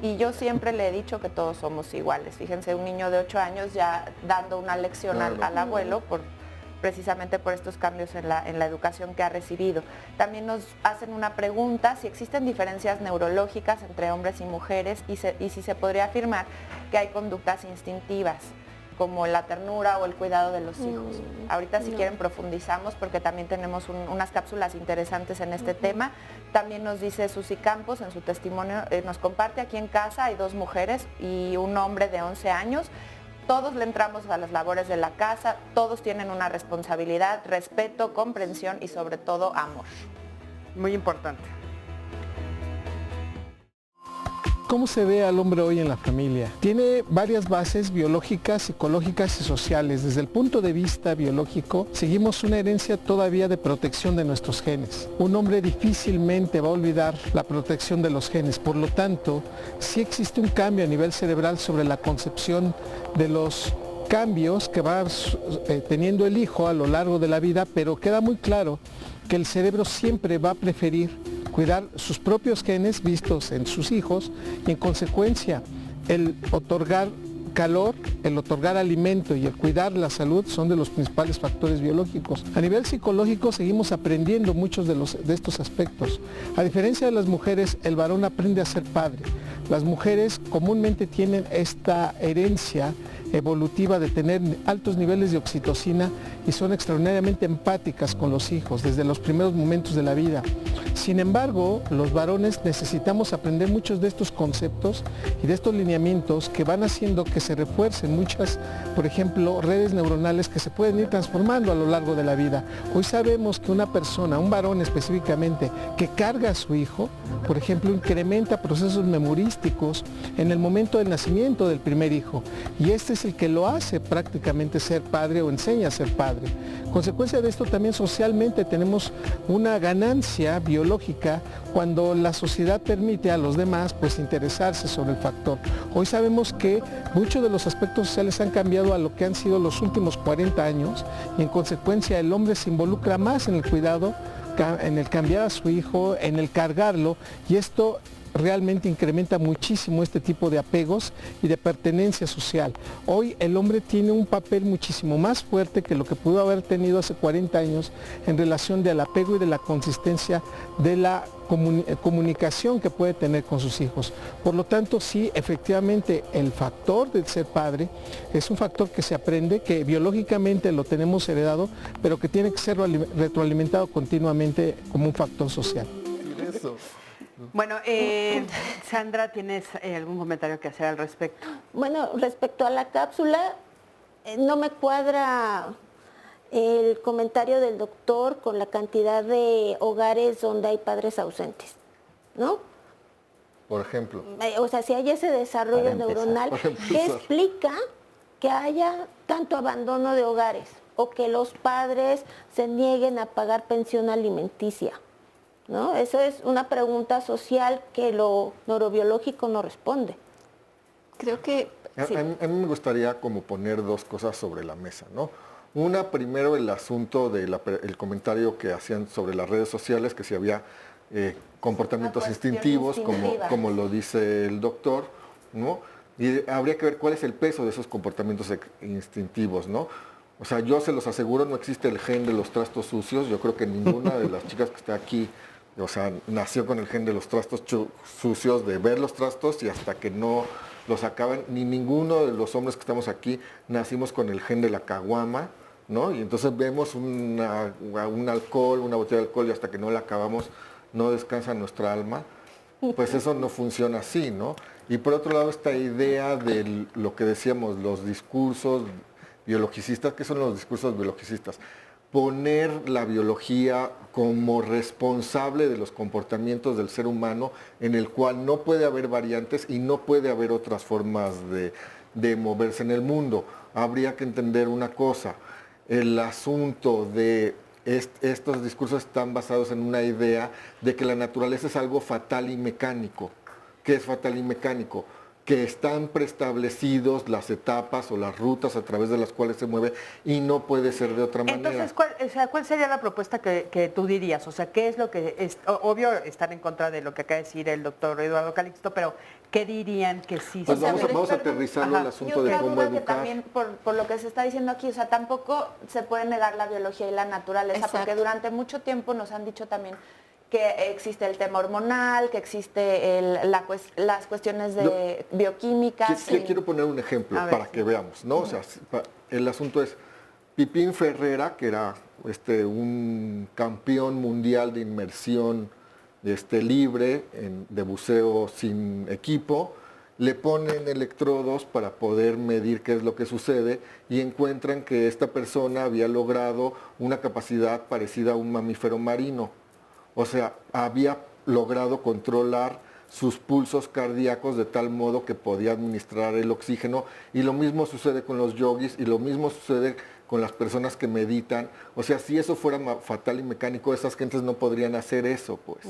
Y yo siempre le he dicho que todos somos iguales. Fíjense, un niño de 8 años ya dando una lección al abuelo precisamente por estos cambios en la educación que ha recibido. También nos hacen una pregunta si existen diferencias neurológicas entre hombres y mujeres y si se podría afirmar que hay conductas instintivas como la ternura o el cuidado de los hijos. Ahorita si quieren profundizamos porque también tenemos unas cápsulas interesantes en este tema. También nos dice Susi Campos en su testimonio, nos comparte aquí en casa hay 2 mujeres y un hombre de 11 años. Todos le entramos a las labores de la casa, todos tienen una responsabilidad, respeto, comprensión y sobre todo amor. Muy importante. ¿Cómo se ve al hombre hoy en la familia? Tiene varias bases biológicas, psicológicas y sociales. Desde el punto de vista biológico, seguimos una herencia todavía de protección de nuestros genes. Un hombre difícilmente va a olvidar la protección de los genes. Por lo tanto, sí existe un cambio a nivel cerebral sobre la concepción de los cambios que va teniendo el hijo a lo largo de la vida, pero queda muy claro que el cerebro siempre va a preferir cuidar sus propios genes vistos en sus hijos y en consecuencia el otorgar calor, el otorgar alimento y el cuidar la salud son de los principales factores biológicos. A nivel psicológico seguimos aprendiendo muchos de estos aspectos. A diferencia de las mujeres, el varón aprende a ser padre. Las mujeres comúnmente tienen esta herencia evolutiva de tener altos niveles de oxitocina y son extraordinariamente empáticas con los hijos desde los primeros momentos de la vida. Sin embargo, los varones necesitamos aprender muchos de estos conceptos y de estos lineamientos que van haciendo que se refuercen muchas, por ejemplo, redes neuronales que se pueden ir transformando a lo largo de la vida. Hoy sabemos que una persona, un varón específicamente, que carga a su hijo, por ejemplo, incrementa procesos memorísticos en el momento del nacimiento del primer hijo. Y este es el que lo hace prácticamente ser padre o enseña a ser padre. Consecuencia de esto también socialmente tenemos una ganancia biológica cuando la sociedad permite a los demás pues interesarse sobre el factor. Hoy sabemos que muchos de los aspectos sociales han cambiado a lo que han sido los últimos 40 años y en consecuencia el hombre se involucra más en el cuidado, en el cambiar a su hijo, en el cargarlo y esto realmente incrementa muchísimo este tipo de apegos y de pertenencia social. Hoy el hombre tiene un papel muchísimo más fuerte que lo que pudo haber tenido hace 40 años en relación del apego y de la consistencia de la comunicación que puede tener con sus hijos. Por lo tanto, sí, efectivamente, el factor de ser padre es un factor que se aprende, que biológicamente lo tenemos heredado, pero que tiene que ser retroalimentado continuamente como un factor social. Bueno, Sandra, ¿tienes algún comentario que hacer al respecto? Bueno, respecto a la cápsula, no me cuadra el comentario del doctor con la cantidad de hogares donde hay padres ausentes, ¿no? Por ejemplo. O sea, si hay ese desarrollo neuronal, ¿qué explica que haya tanto abandono de hogares o que los padres se nieguen a pagar pensión alimenticia? ¿No? Eso es una pregunta social que lo neurobiológico no responde. Creo que... Sí. A mí me gustaría como poner 2 cosas sobre la mesa, ¿no? Una, primero el asunto del comentario que hacían sobre las redes sociales, que si había comportamientos instintivos, como lo dice el doctor, ¿no? Y habría que ver cuál es el peso de esos comportamientos instintivos, ¿no? O sea, yo se los aseguro, no existe el gen de los trastos sucios. Yo creo que ninguna de las chicas que está aquí, o sea, nació con el gen de los trastos sucios, de ver los trastos y hasta que no los acaban, ni ninguno de los hombres que estamos aquí nacimos con el gen de la caguama, ¿no? Y entonces vemos un alcohol, una botella de alcohol y hasta que no la acabamos no descansa nuestra alma. Pues eso no funciona así, ¿no? Y por otro lado esta idea de lo que decíamos, los discursos biologicistas. ¿Qué son los discursos biologicistas? Poner la biología como responsable de los comportamientos del ser humano, en el cual no puede haber variantes y no puede haber otras formas de moverse en el mundo. Habría que entender una cosa, el asunto de estos discursos están basados en una idea de que la naturaleza es algo fatal y mecánico. ¿Qué es fatal y mecánico? que están preestablecidos las etapas o las rutas a través de las cuales se mueve y no puede ser de otra manera. Entonces, ¿cuál sería la propuesta que tú dirías? O sea, ¿qué es lo que es? Obvio, están en contra de lo que acaba de decir el doctor Eduardo Calixto, pero ¿qué dirían que sí? Pues vamos a aterrizarlo al asunto de cómo educar. Que también, por lo que se está diciendo aquí, o sea, tampoco se puede negar la biología y la naturaleza, Exacto. porque durante mucho tiempo nos han dicho también que existe el tema hormonal, que existe las cuestiones de bioquímicas. Quiero poner un ejemplo para que veamos, ¿no? O sea, el asunto es Pipín Ferrera, que era un campeón mundial de inmersión libre, de buceo sin equipo, le ponen electrodos para poder medir qué es lo que sucede y encuentran que esta persona había logrado una capacidad parecida a un mamífero marino. O sea, había logrado controlar sus pulsos cardíacos de tal modo que podía administrar el oxígeno, y lo mismo sucede con los yogis y lo mismo sucede con las personas que meditan. O sea, si eso fuera fatal y mecánico, esas gentes no podrían hacer eso, pues.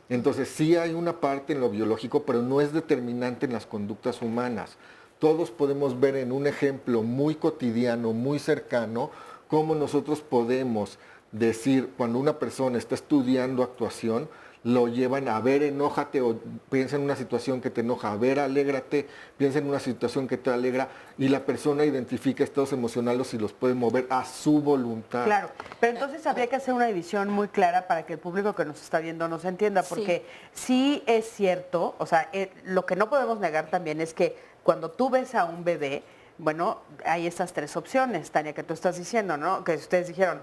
Entonces sí hay una parte en lo biológico, pero no es determinante en las conductas humanas. Todos podemos ver en un ejemplo muy cotidiano, muy cercano, cómo nosotros podemos decir, cuando una persona está estudiando actuación, lo llevan a ver, enójate, o piensa en una situación que te enoja, a ver, alégrate, piensa en una situación que te alegra, y la persona identifica estados emocionales y los puede mover a su voluntad. Claro, pero entonces habría que hacer una división muy clara para que el público que nos está viendo nos entienda, porque sí es cierto, o sea, lo que no podemos negar también es que cuando tú ves a un bebé, bueno, hay estas tres opciones, Tania, que tú estás diciendo, ¿no? Que ustedes dijeron,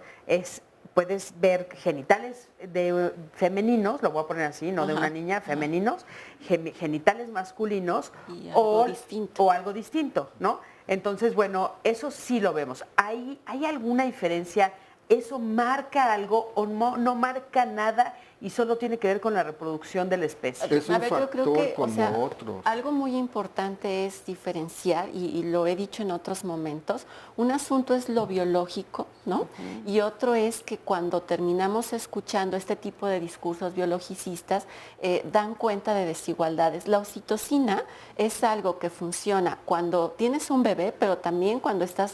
puedes ver genitales femeninos, lo voy a poner así, no de una niña, femeninos, genitales masculinos o algo distinto, ¿no? Entonces, bueno, eso sí lo vemos. ¿Hay alguna diferencia? ¿Eso marca algo o no marca nada y solo tiene que ver con la reproducción de la especie? Es un factor como otros. Algo muy importante es diferenciar, y lo he dicho en otros momentos, un asunto es lo biológico, ¿no? Y otro es que cuando terminamos escuchando este tipo de discursos biologicistas, dan cuenta de desigualdades. La oxitocina es algo que funciona cuando tienes un bebé, pero también cuando estás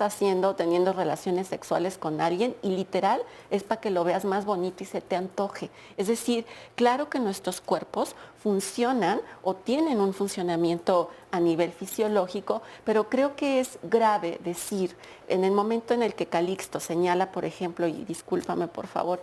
teniendo relaciones sexuales con alguien, y literal es para que lo veas más bonito y se te antoje. Es decir, claro que nuestros cuerpos funcionan o tienen un funcionamiento a nivel fisiológico, pero creo que es grave decir, en el momento en el que Calixto señala, por ejemplo, y discúlpame por favor,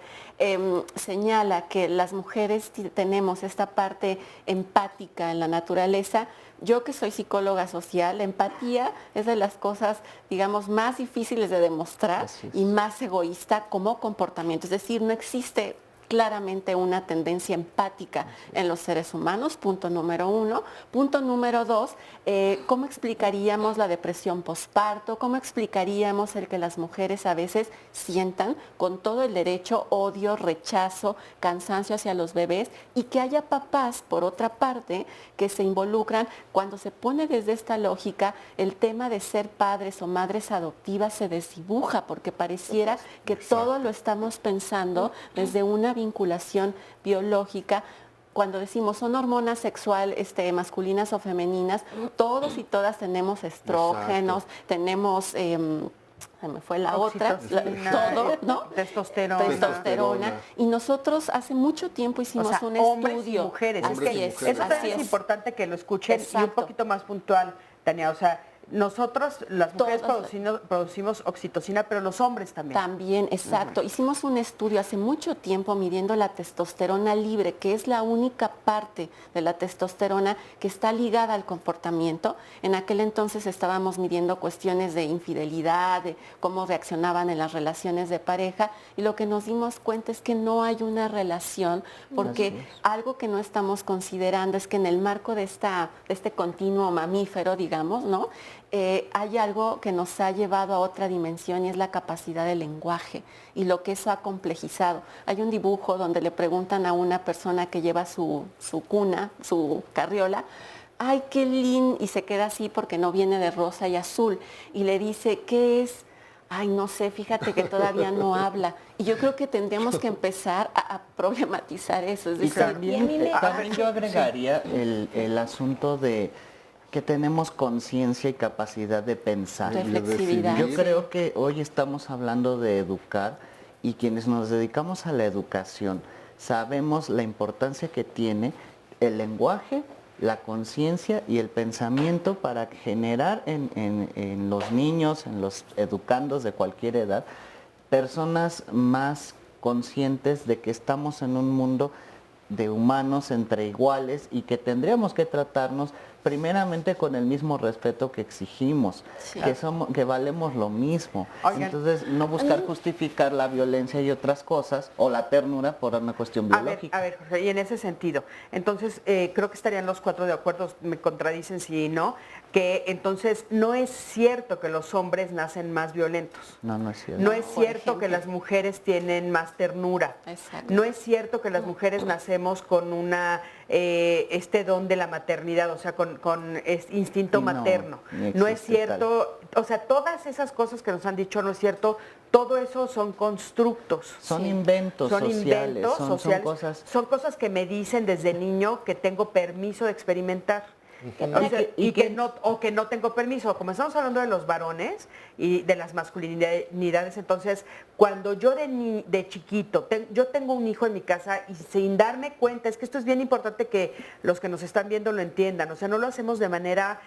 señala que las mujeres tenemos esta parte empática en la naturaleza. Yo, que soy psicóloga social, la empatía es de las cosas, digamos, más difíciles de demostrar y más egoísta como comportamiento. Es decir, no existe claramente una tendencia empática en los seres humanos, punto número 1. Punto número 2, ¿cómo explicaríamos la depresión posparto? ¿Cómo explicaríamos el que las mujeres a veces sientan con todo el derecho odio, rechazo, cansancio hacia los bebés, y que haya papás, por otra parte, que se involucran? Cuando se pone desde esta lógica, el tema de ser padres o madres adoptivas se desdibuja, porque pareciera que todo lo estamos pensando desde una vinculación biológica. Cuando decimos son hormonas sexuales masculinas o femeninas, todos y todas tenemos estrógenos, tenemos se me fue la otra, todo, ¿no? Testosterona. Y nosotros hace mucho tiempo hicimos un hombres estudio. Y mujeres. Eso también es importante que lo escuchen. Y un poquito más puntual, Tania, o sea, nosotros, las mujeres, producimos oxitocina, pero los hombres también. También, exacto. Hicimos un estudio hace mucho tiempo midiendo la testosterona libre, que es la única parte de la testosterona que está ligada al comportamiento. En aquel entonces estábamos midiendo cuestiones de infidelidad, de cómo reaccionaban en las relaciones de pareja, y lo que nos dimos cuenta es que no hay una relación, porque algo que no estamos considerando es que en el marco de este continuo mamífero, digamos, ¿no? Hay algo que nos ha llevado a otra dimensión, y es la capacidad del lenguaje y lo que eso ha complejizado. Hay un dibujo donde le preguntan a una persona que lleva su cuna, su carriola, ¡ay, qué lindo! Y se queda así porque no viene de rosa y azul. Y le dice, ¿qué es? Ay, no sé, fíjate que todavía no habla. Y yo creo que tendríamos que empezar a problematizar eso. Es decir, también yo agregaría el asunto de que tenemos conciencia y capacidad de pensar. Reflexividad. Yo creo que hoy estamos hablando de educar y quienes nos dedicamos a la educación sabemos la importancia que tiene el lenguaje, la conciencia y el pensamiento para generar en los niños, en los educandos de cualquier edad, personas más conscientes de que estamos en un mundo de humanos entre iguales y que tendríamos que tratarnos primeramente con el mismo respeto que exigimos, que valemos lo mismo. Oigan, entonces no buscar justificar la violencia y otras cosas o la ternura por una cuestión biológica. A ver, Jorge, y en ese sentido, entonces creo que estarían los cuatro de acuerdo, me contradicen si no, que entonces no es cierto que los hombres nacen más violentos. No es cierto. No es cierto que las mujeres tienen más ternura. Exacto. No es cierto que las mujeres nacemos con una este don de la maternidad, o sea, con instinto materno. No es cierto, o sea, todas esas cosas que nos han dicho no es cierto, todo eso son constructos. Son inventos sociales, son cosas que me dicen desde niño que tengo permiso de experimentar. Que no tengo permiso. Como estamos hablando de los varones y de las masculinidades, entonces cuando yo de chiquito, yo tengo un hijo en mi casa y sin darme cuenta, es que esto es bien importante que los que nos están viendo lo entiendan, o sea, no lo hacemos de manera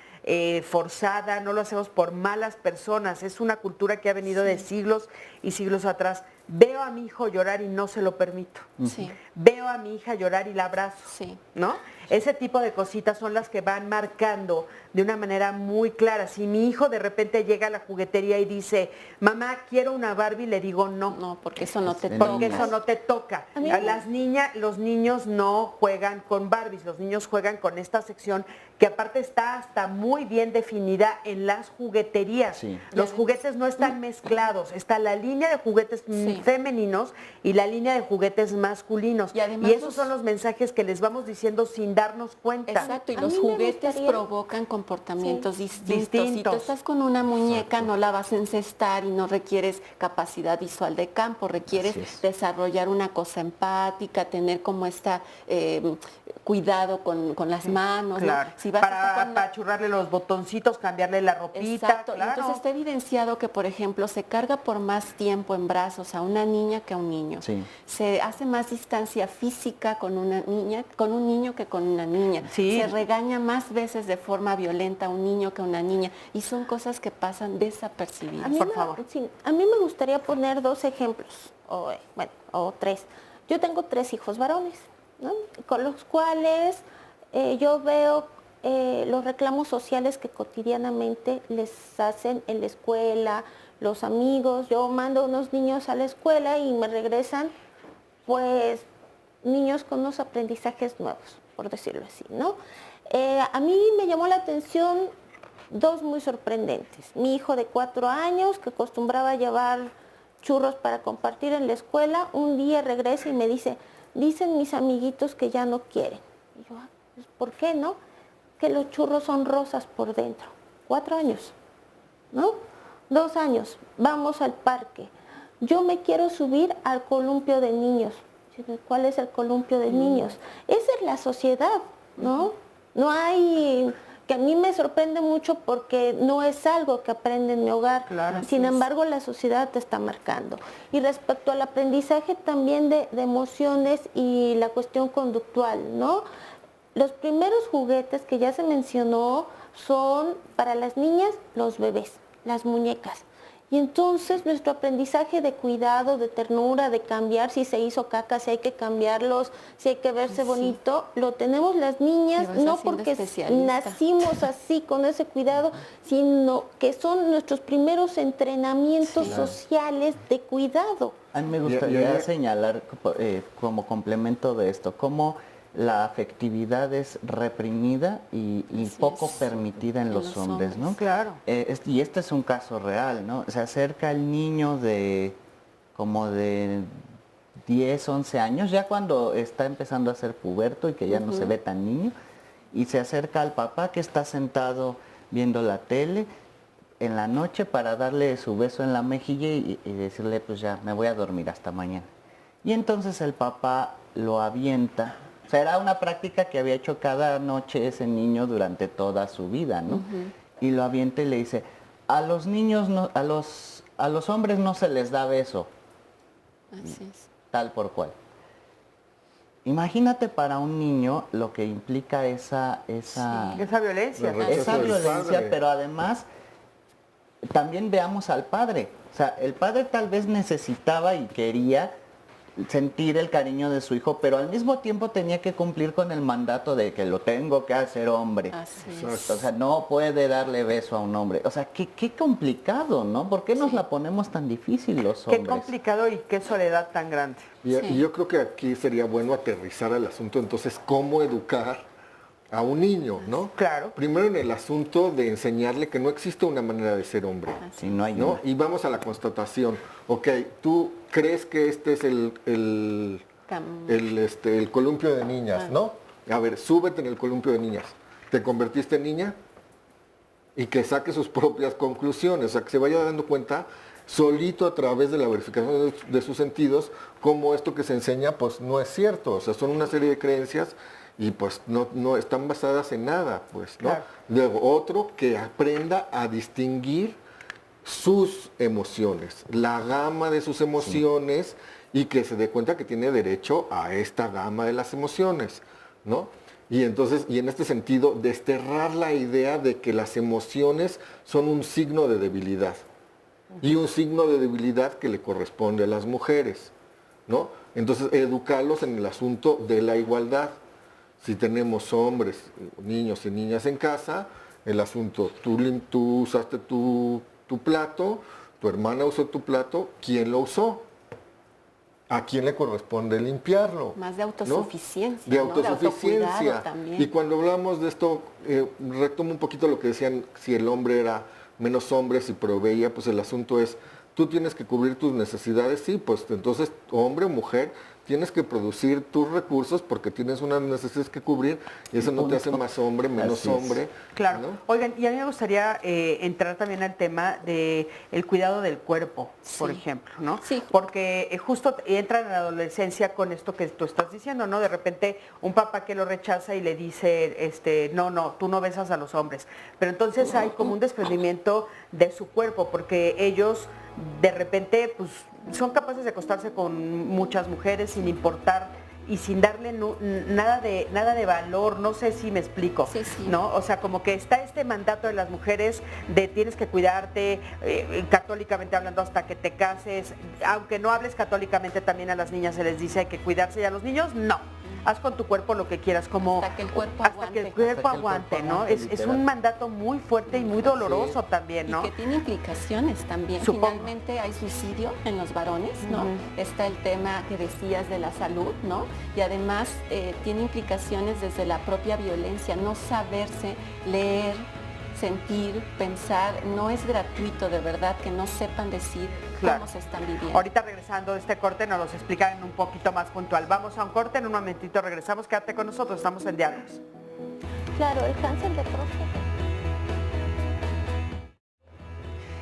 forzada, no lo hacemos por malas personas, es una cultura que ha venido de siglos y siglos atrás. Veo a mi hijo llorar y no se lo permito. Sí. Veo a mi hija llorar y la abrazo. Sí. ¿No? Ese tipo de cositas son las que van marcando de una manera muy clara. Si mi hijo de repente llega a la juguetería y dice, mamá, quiero una Barbie, le digo no. No, porque eso no te toca. Porque eso no te toca. Los niños no juegan con Barbies, los niños juegan con esta sección que aparte está hasta muy bien definida en las jugueterías. Sí. Los juguetes no están mezclados, está la línea de juguetes femeninos y la línea de juguetes masculinos. Y esos son los mensajes que les vamos diciendo sin darnos cuenta. Exacto, y los juguetes provocan comportamientos distintos. Si tú estás con una muñeca, no la vas a encestar y no requieres capacidad visual de campo, requieres desarrollar una cosa empática, tener como cuidado con las manos. Claro. ¿No? Si vas para churrarle los botoncitos, cambiarle la ropita. Exacto, claro. Entonces está evidenciado que, por ejemplo, se carga por más tiempo en brazos a una niña que a un niño. Sí. Se hace más distancia física con una niña, con un niño que con una niña. Sí. Se regaña más veces de forma violenta a un niño que a una niña. Y son cosas que pasan desapercibidas. Por favor. Sí, a mí me gustaría poner dos ejemplos, o tres. Yo tengo 3 hijos varones, ¿no? Con los cuales yo veo los reclamos sociales que cotidianamente les hacen en la escuela, los amigos. Yo mando unos niños a la escuela y me regresan, pues, niños con unos aprendizajes nuevos, por decirlo así, ¿no? A mí me llamó la atención 2 muy sorprendentes. Mi hijo de 4 años, que acostumbraba a llevar churros para compartir en la escuela, un día regresa y me dice, dicen mis amiguitos que ya no quieren. Y yo, pues, ¿por qué no? Que los churros son rosas por dentro. 4 años, ¿no? 2 años, vamos al parque. Yo me quiero subir al columpio de niños. ¿Cuál es el columpio de niños? Esa es la sociedad, ¿no? No hay, que a mí me sorprende mucho porque no es algo que aprende en mi hogar. Claro, sin embargo, la sociedad te está marcando. Y respecto al aprendizaje también de emociones y la cuestión conductual, ¿no? Los primeros juguetes que ya se mencionó son para las niñas, los bebés, las muñecas. Y entonces nuestro aprendizaje de cuidado, de ternura, de cambiar si se hizo caca, si hay que cambiarlos, si hay que verse bonito, lo tenemos las niñas, no porque nacimos así con ese cuidado, sino que son nuestros primeros entrenamientos sociales de cuidado. A mí me gustaría señalar como complemento de esto, cómo la afectividad es reprimida y poco permitida en los hombres, ¿no? Claro. Y este es un caso real, ¿no? Se acerca el niño como de 10, 11 años, ya cuando está empezando a ser puberto y que ya no se ve tan niño, y se acerca al papá que está sentado viendo la tele en la noche para darle su beso en la mejilla y decirle, pues ya, me voy a dormir hasta mañana. Y entonces el papá lo avienta O sea, era una práctica que había hecho cada noche ese niño durante toda su vida, ¿no? Y lo avienta y le dice, a los niños, a los hombres no se les da beso. Así es. Tal por cual. Imagínate para un niño lo que implica esa violencia. Esa violencia, pero además también veamos al padre. O sea, el padre tal vez necesitaba y quería sentir el cariño de su hijo, pero al mismo tiempo tenía que cumplir con el mandato de que lo tengo que hacer hombre. Así es. O sea, no puede darle beso a un hombre. O sea, qué complicado, ¿no? ¿Por qué nos la ponemos tan difícil los hombres? Qué complicado y qué soledad tan grande. Y yo creo que aquí sería bueno aterrizar el asunto, entonces, cómo educar a un niño, ¿no? Claro. Primero en el asunto de enseñarle que no existe una manera de ser hombre. Si no hay ¿no? una. Y vamos a la constatación. Ok, tú crees que este es el columpio de niñas, ¿no? A ver, súbete en el columpio de niñas. ¿Te convertiste en niña? Y que saque sus propias conclusiones, o sea, que se vaya dando cuenta solito a través de la verificación de sus sentidos, cómo esto que se enseña, pues no es cierto. O sea, son una serie de creencias y pues no están basadas en nada, pues, ¿no? Claro. Luego, otro, que aprenda a distinguir sus emociones, la gama de sus emociones y que se dé cuenta que tiene derecho a esta gama de las emociones, ¿no? Y entonces, y en este sentido, desterrar la idea de que las emociones son un signo de debilidad y un signo de debilidad que le corresponde a las mujeres, ¿no? Entonces, educarlos en el asunto de la igualdad. Si tenemos hombres, niños y niñas en casa, el asunto, tú usaste tu plato, tu hermana usó tu plato, ¿quién lo usó? ¿A quién le corresponde limpiarlo? Más de autosuficiencia, ¿no? De ¿no? autosuficiencia. De autocuidado también. Y cuando hablamos de esto, retomo un poquito lo que decían, si el hombre era menos hombre, si proveía, pues el asunto es, tú tienes que cubrir tus necesidades, sí, pues entonces, hombre o mujer, tienes que producir tus recursos porque tienes unas necesidades que cubrir y eso no te hace más hombre, menos hombre. Claro. ¿no? Oigan, y a mí me gustaría entrar también al tema de el cuidado del cuerpo, por ejemplo, ¿no? Sí. Porque justo entran en la adolescencia con esto que tú estás diciendo, ¿no? De repente un papá que lo rechaza y le dice, no, tú no besas a los hombres. Pero entonces hay como un desprendimiento de su cuerpo porque ellos de repente pues son capaces de acostarse con muchas mujeres sin importar y sin darle nada de valor, no sé si me explico, ¿no? O sea, como que está este mandato de las mujeres de tienes que cuidarte, católicamente hablando, hasta que te cases, aunque no hables católicamente, también a las niñas se les dice hay que cuidarse y a los niños no. Haz con tu cuerpo lo que quieras, como hasta que el cuerpo aguante, ¿no? Es un mandato muy fuerte y muy doloroso también, ¿no? Y que tiene implicaciones también. Supongo. Finalmente hay suicidio en los varones, ¿no? Está el tema que decías de la salud, ¿no? Y además tiene implicaciones desde la propia violencia, no saberse leer, sentir, pensar, no es gratuito, de verdad, que no sepan decir cómo se están viviendo. Ahorita regresando de este corte nos los explican un poquito más puntual. Vamos a un corte, en un momentito regresamos, quédate con nosotros, estamos en Diálogos. Claro, el cáncer de próstata.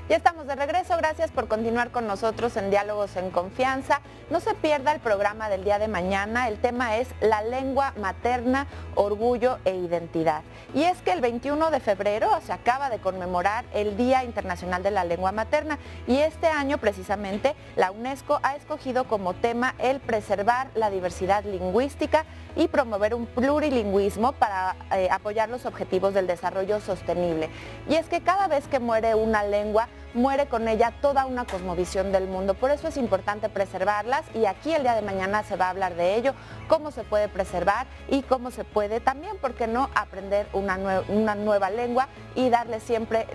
Ya estamos de regreso, gracias por continuar con nosotros en Diálogos en Confianza. No se pierda el programa del día de mañana, el tema es la lengua materna, orgullo e identidad. Y es que el 21 de febrero se acaba de conmemorar el Día Internacional de la Lengua Materna y este año precisamente la UNESCO ha escogido como tema el preservar la diversidad lingüística y promover un plurilingüismo para apoyar los objetivos del desarrollo sostenible. Y es que cada vez que muere una lengua, muere con ella toda una cosmovisión del mundo. Por eso es importante preservarlas y aquí el día de mañana se va a hablar de ello, cómo se puede preservar y cómo se puede también, ¿por qué no?, aprender una nueva lengua y darle siempre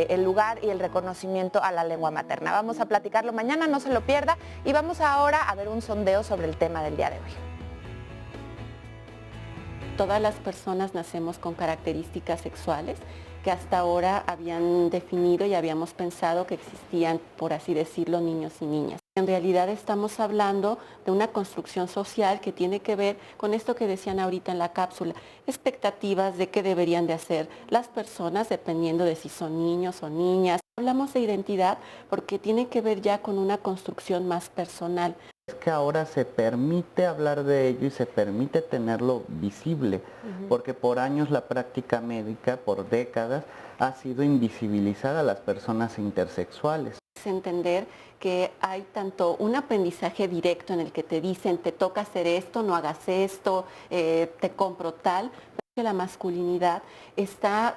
el lugar y el reconocimiento a la lengua materna. Vamos a platicarlo mañana, no se lo pierda, y vamos ahora a ver un sondeo sobre el tema del día de hoy. Todas las personas nacemos con características sexuales que hasta ahora habían definido y habíamos pensado que existían, por así decirlo, niños y niñas. En realidad estamos hablando de una construcción social que tiene que ver con esto que decían ahorita en la cápsula, expectativas de qué deberían de hacer las personas dependiendo de si son niños o niñas. Hablamos de identidad porque tiene que ver ya con una construcción más personal. Es que ahora se permite hablar de ello y se permite tenerlo visible, porque por años la práctica médica, por décadas, ha sido invisibilizar a las personas intersexuales. Es entender que hay tanto un aprendizaje directo en el que te dicen te toca hacer esto, no hagas esto, te compro tal, que la masculinidad está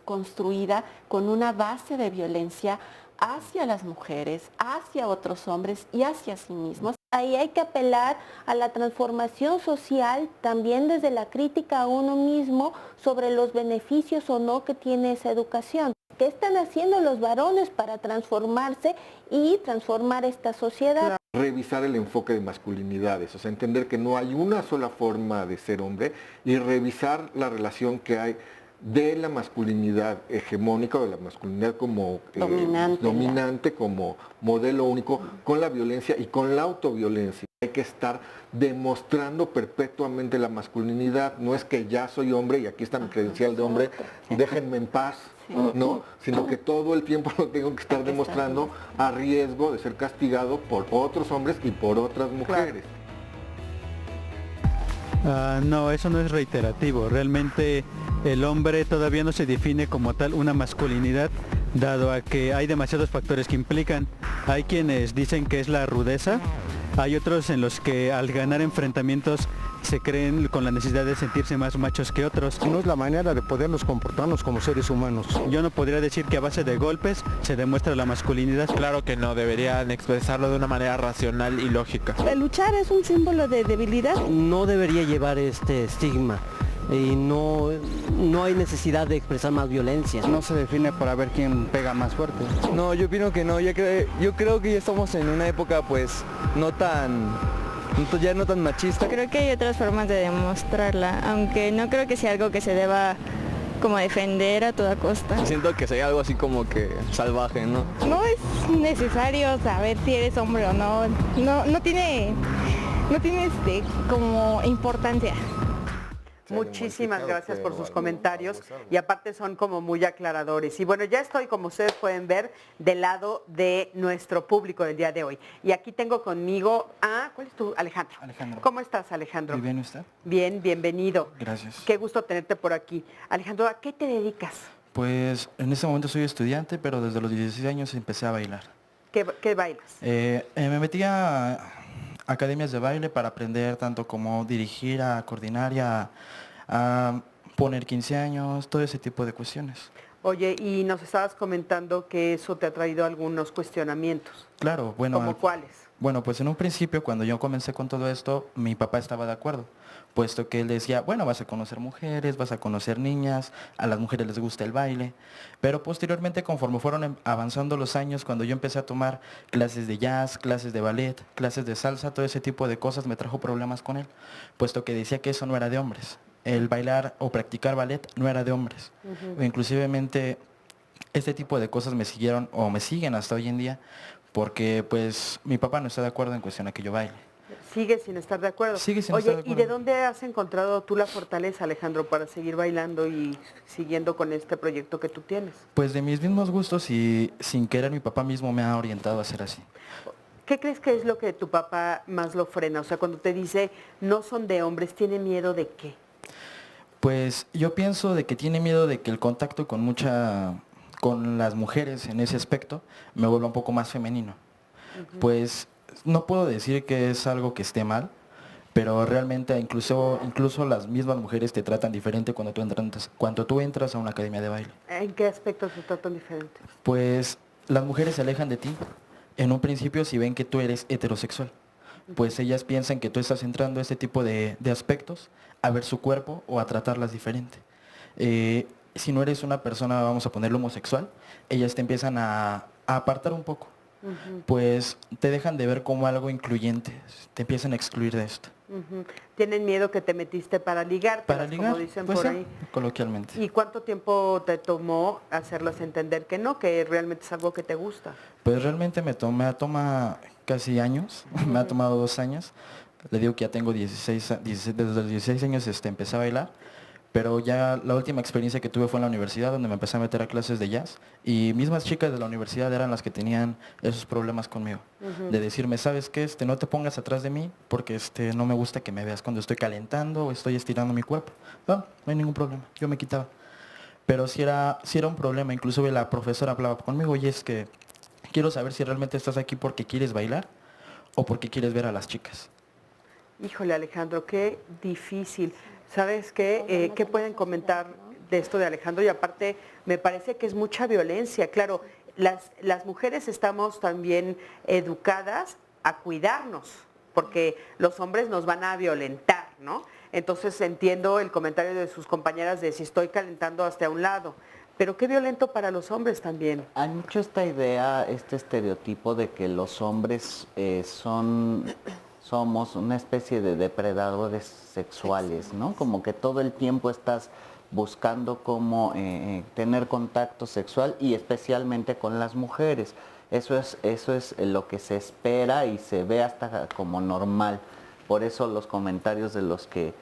construida con una base de violencia hacia las mujeres, hacia otros hombres y hacia sí mismos. Ahí hay que apelar a la transformación social también desde la crítica a uno mismo sobre los beneficios o no que tiene esa educación. ¿Qué están haciendo los varones para transformarse y transformar esta sociedad? Revisar el enfoque de masculinidades, o sea, entender que no hay una sola forma de ser hombre y revisar la relación que hay de la masculinidad hegemónica o de la masculinidad como dominante, como modelo único, con la violencia y con la autoviolencia. Hay que estar demostrando perpetuamente la masculinidad, no es que ya soy hombre y aquí está mi credencial de hombre, déjenme en paz, ¿no? Sino que todo el tiempo lo tengo que estar demostrando a riesgo de ser castigado por otros hombres y por otras mujeres. No, eso no es reiterativo. Realmente el hombre todavía no se define como tal una masculinidad, dado a que hay demasiados factores que implican. Hay quienes dicen que es la rudeza, hay otros en los que al ganar enfrentamientos se creen con la necesidad de sentirse más machos que otros. No es la manera de podernos comportarnos como seres humanos. Yo no podría decir que a base de golpes se demuestra la masculinidad. Claro que no, deberían expresarlo de una manera racional y lógica. El luchar es un símbolo de debilidad. No debería llevar este estigma y no hay necesidad de expresar más violencia. No se define para ver quién pega más fuerte. No, yo opino que no, yo creo que ya estamos en una época pues ya no tan machista. Creo que hay otras formas de demostrarla, aunque no creo que sea algo que se deba como defender a toda costa. Siento que sería algo así como que salvaje, ¿no? No es necesario saber si eres hombre o no. No tiene como importancia. Muchísimas gracias por sus comentarios y aparte son como muy aclaradores. Y bueno, ya estoy, como ustedes pueden ver, del lado de nuestro público del día de hoy. Y aquí tengo conmigo a, ¿cuál es tu? Alejandro. Alejandro. ¿Cómo estás, Alejandro? Muy bien, ¿usted? Bien, bienvenido. Gracias. Qué gusto tenerte por aquí. Alejandro, ¿a qué te dedicas? Pues en este momento soy estudiante, pero desde los 16 años empecé a bailar. ¿Qué bailas? Me metí a academias de baile para aprender tanto como dirigir, a coordinar y a poner 15 años, todo ese tipo de cuestiones. Oye, y nos estabas comentando que eso te ha traído algunos cuestionamientos. Claro, bueno. ¿Cómo cuáles? Bueno, pues en un principio, cuando yo comencé con todo esto, mi papá estaba de acuerdo, puesto que él decía, bueno, vas a conocer mujeres, vas a conocer niñas, a las mujeres les gusta el baile, pero posteriormente, conforme fueron avanzando los años, cuando yo empecé a tomar clases de jazz, clases de ballet, clases de salsa, todo ese tipo de cosas me trajo problemas con él, puesto que decía que eso no era de hombres. El bailar o practicar ballet no era de hombres. O inclusivemente este tipo de cosas me siguieron o me siguen hasta hoy en día porque pues mi papá no está de acuerdo en cuestión a que yo baile. Sigue sin estar de acuerdo. Sigue sin Oye, estar de acuerdo. ¿Y de dónde has encontrado tú la fortaleza, Alejandro, para seguir bailando y siguiendo con este proyecto que tú tienes? Pues de mis mismos gustos y sin querer mi papá mismo me ha orientado a hacer así. ¿Qué crees que es lo que tu papá más lo frena? O sea, cuando te dice no son de hombres, ¿tiene miedo de qué? Pues yo pienso de que tiene miedo de que el contacto con las mujeres en ese aspecto me vuelva un poco más femenino. Pues no puedo decir que es algo que esté mal, pero realmente incluso las mismas mujeres te tratan diferente cuando tú entras a una academia de baile. ¿En qué aspectos se tratan diferente? Pues las mujeres se alejan de ti en un principio si ven que tú eres heterosexual. Pues ellas piensan que tú estás entrando a este tipo de aspectos, a ver su cuerpo o a tratarlas diferente. Si no eres una persona, vamos a ponerlo homosexual, ellas te empiezan a apartar un poco. Pues te dejan de ver como algo incluyente, te empiezan a excluir de esto. Tienen miedo que te metiste para ligar, como dicen pues por sí, ahí. Coloquialmente. ¿Y cuánto tiempo te tomó hacerlas entender que no, que realmente es algo que te gusta? Pues realmente me toma casi años, me ha tomado 2 años. Le digo que ya tengo desde los 16 años empecé a bailar, Pero ya la última experiencia que tuve fue en la universidad, donde me empecé a meter a clases de jazz, y mismas chicas de la universidad eran las que tenían esos problemas conmigo, de decirme, ¿sabes qué? No te pongas atrás de mí porque no me gusta que me veas cuando estoy calentando o estoy estirando mi cuerpo. No hay ningún problema, yo me quitaba. Pero sí era un problema, incluso la profesora hablaba conmigo, oye, es que quiero saber si realmente estás aquí porque quieres bailar o porque quieres ver a las chicas. Híjole, Alejandro, qué difícil. ¿Sabes qué? ¿Qué pueden comentar de esto de Alejandro? Y aparte, me parece que es mucha violencia. Claro, las mujeres estamos también educadas a cuidarnos, porque los hombres nos van a violentar, ¿no? Entonces entiendo el comentario de sus compañeras de si estoy calentando hasta un lado. Pero qué violento para los hombres también. Hay mucho esta idea, este estereotipo de que los hombres somos una especie de depredadores sexuales, ¿no? Como que todo el tiempo estás buscando cómo tener contacto sexual y especialmente con las mujeres. Eso es lo que se espera y se ve hasta como normal. Por eso los comentarios de los que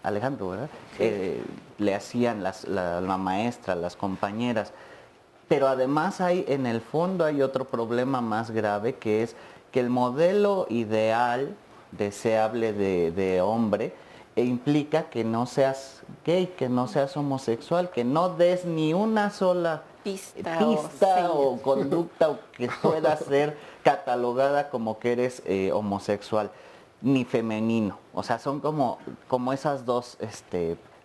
Alejandro, ¿verdad? Sí. Le hacían la maestra, las compañeras. Pero además en el fondo hay otro problema más grave, que es que el modelo ideal deseable de hombre implica que no seas gay, que no seas homosexual, que no des ni una sola pista o conducta que pueda ser catalogada como que eres homosexual, ni femenino. O sea, son como esas dos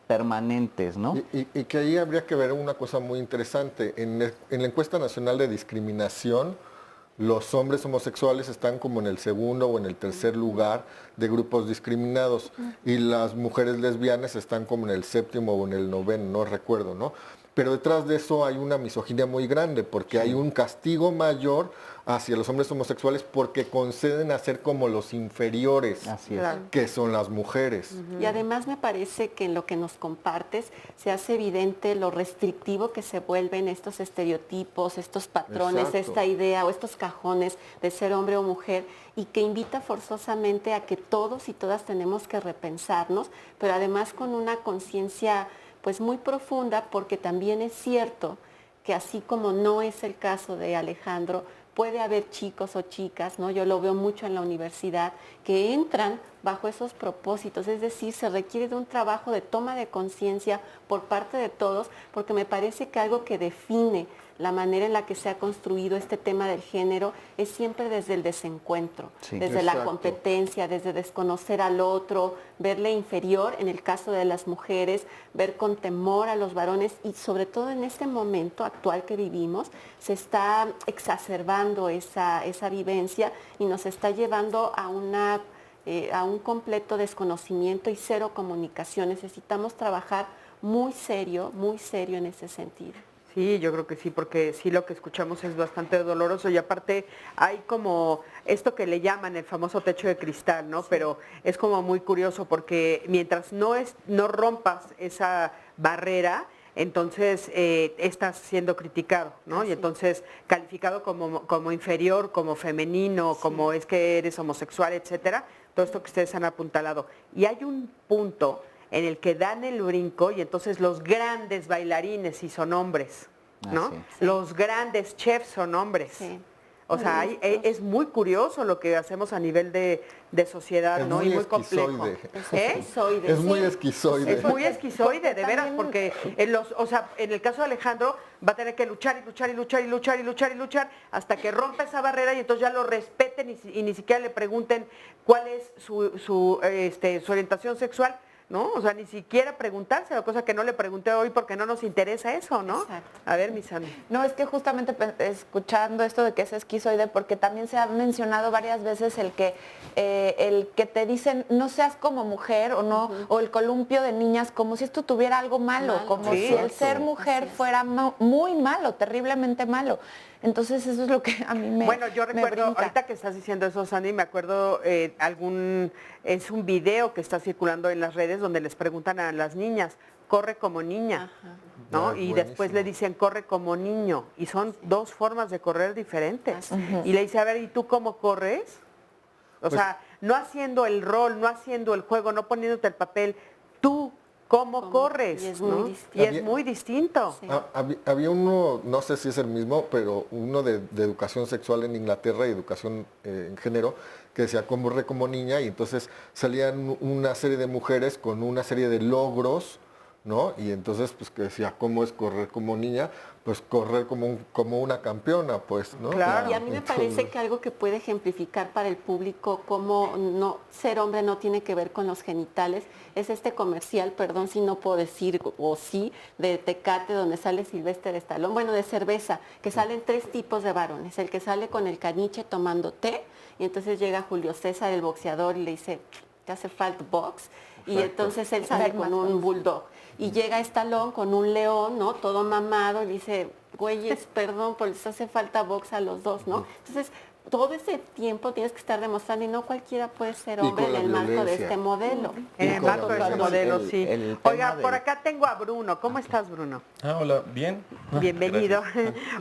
permanentes, ¿no? Y que ahí habría que ver una cosa muy interesante. En la encuesta nacional de discriminación, los hombres homosexuales están como en el segundo o en el tercer lugar de grupos discriminados y las mujeres lesbianas están como en el séptimo o en el noveno, no recuerdo, ¿no? Pero detrás de eso hay una misoginia muy grande porque hay un castigo mayor hacia los hombres homosexuales porque conceden a ser como los inferiores, que son las mujeres. Y además me parece que en lo que nos compartes se hace evidente lo restrictivo que se vuelven estos estereotipos, estos patrones, esta idea o estos cajones de ser hombre o mujer, y que invita forzosamente a que todos y todas tenemos que repensarnos, pero además con una conciencia pues muy profunda, porque también es cierto que así como no es el caso de Alejandro, puede haber chicos o chicas, ¿no? Yo lo veo mucho en la universidad, que entran bajo esos propósitos, es decir, se requiere de un trabajo de toma de conciencia por parte de todos, porque me parece que algo que define la manera en la que se ha construido este tema del género es siempre desde el desencuentro, desde la competencia, desde desconocer al otro, verle inferior en el caso de las mujeres, ver con temor a los varones, y sobre todo en este momento actual que vivimos se está exacerbando esa vivencia y nos está llevando a un completo desconocimiento y cero comunicación. Necesitamos trabajar muy serio en ese sentido. Sí, yo creo que sí, porque sí lo que escuchamos es bastante doloroso y aparte hay como esto que le llaman el famoso techo de cristal, ¿no? Sí. Pero es como muy curioso porque mientras no rompas esa barrera, entonces estás siendo criticado, ¿no? Sí. Y entonces calificado como inferior, como femenino, sí, como es que eres homosexual, etcétera, todo esto que ustedes han apuntalado. Y hay un punto en el que dan el brinco y entonces los grandes bailarines sí son hombres, ¿no? Sí. Los grandes chefs son hombres. Sí. O sea, es muy curioso lo que hacemos a nivel de sociedad, ¿no? Y muy complejo. Es muy esquizoide. Es muy esquizoide, de veras, porque en el caso de Alejandro va a tener que luchar hasta que rompa esa barrera y entonces ya lo respeten y ni siquiera le pregunten cuál es su orientación sexual, ¿no? O sea, ni siquiera preguntárselo, cosa que no le pregunté hoy porque no nos interesa eso, ¿no? Exacto. A ver, Misani. No, es que justamente escuchando esto de que es esquizoide, porque también se ha mencionado varias veces el que te dicen no seas como mujer o no, o el columpio de niñas, como si esto tuviera algo malo, como si el ser mujer fuera muy malo, terriblemente malo. Entonces eso es lo que a mí me Bueno, yo recuerdo, ahorita que estás diciendo eso, Sandy, me acuerdo es un video que está circulando en las redes donde les preguntan a las niñas, corre como niña, ¿no? Y después le dicen, corre como niño. Y son dos formas de correr diferentes. Y le dice, a ver, ¿y tú cómo corres? O sea, no haciendo el rol, no haciendo el juego, no poniéndote el papel, tú cómo corres, y es ¿no? muy distinto. Y es muy distinto. Sí. Había uno, no sé si es el mismo, pero uno de educación sexual en Inglaterra y educación en género, que decía cómo correr como niña, y entonces salían una serie de mujeres con una serie de logros, ¿no? Y entonces, pues que decía, ¿cómo es correr como niña? Pues correr como una campeona, pues, ¿no? Claro. Y a mí me parece que algo que puede ejemplificar para el público cómo no ser hombre no tiene que ver con los genitales es este comercial, perdón si no puedo decir o sí, de Tecate donde sale Sylvester Stallone, bueno, de cerveza, que salen 3 tipos de varones, el que sale con el caniche tomando té y entonces llega Julio César, el boxeador, y le dice, ¿te hace falta box? Y entonces él sale con un bulldog. Y llega Stallone con un león, ¿no? Todo mamado, y dice, güeyes, perdón, pues les hace falta box a los dos, ¿no? Entonces, todo ese tiempo tienes que estar demostrando, y no cualquiera puede ser hombre en el marco de este modelo. En el marco de este modelo, sí. Oiga, por acá tengo a Bruno. ¿Cómo estás, Bruno? Hola, bien. Bienvenido.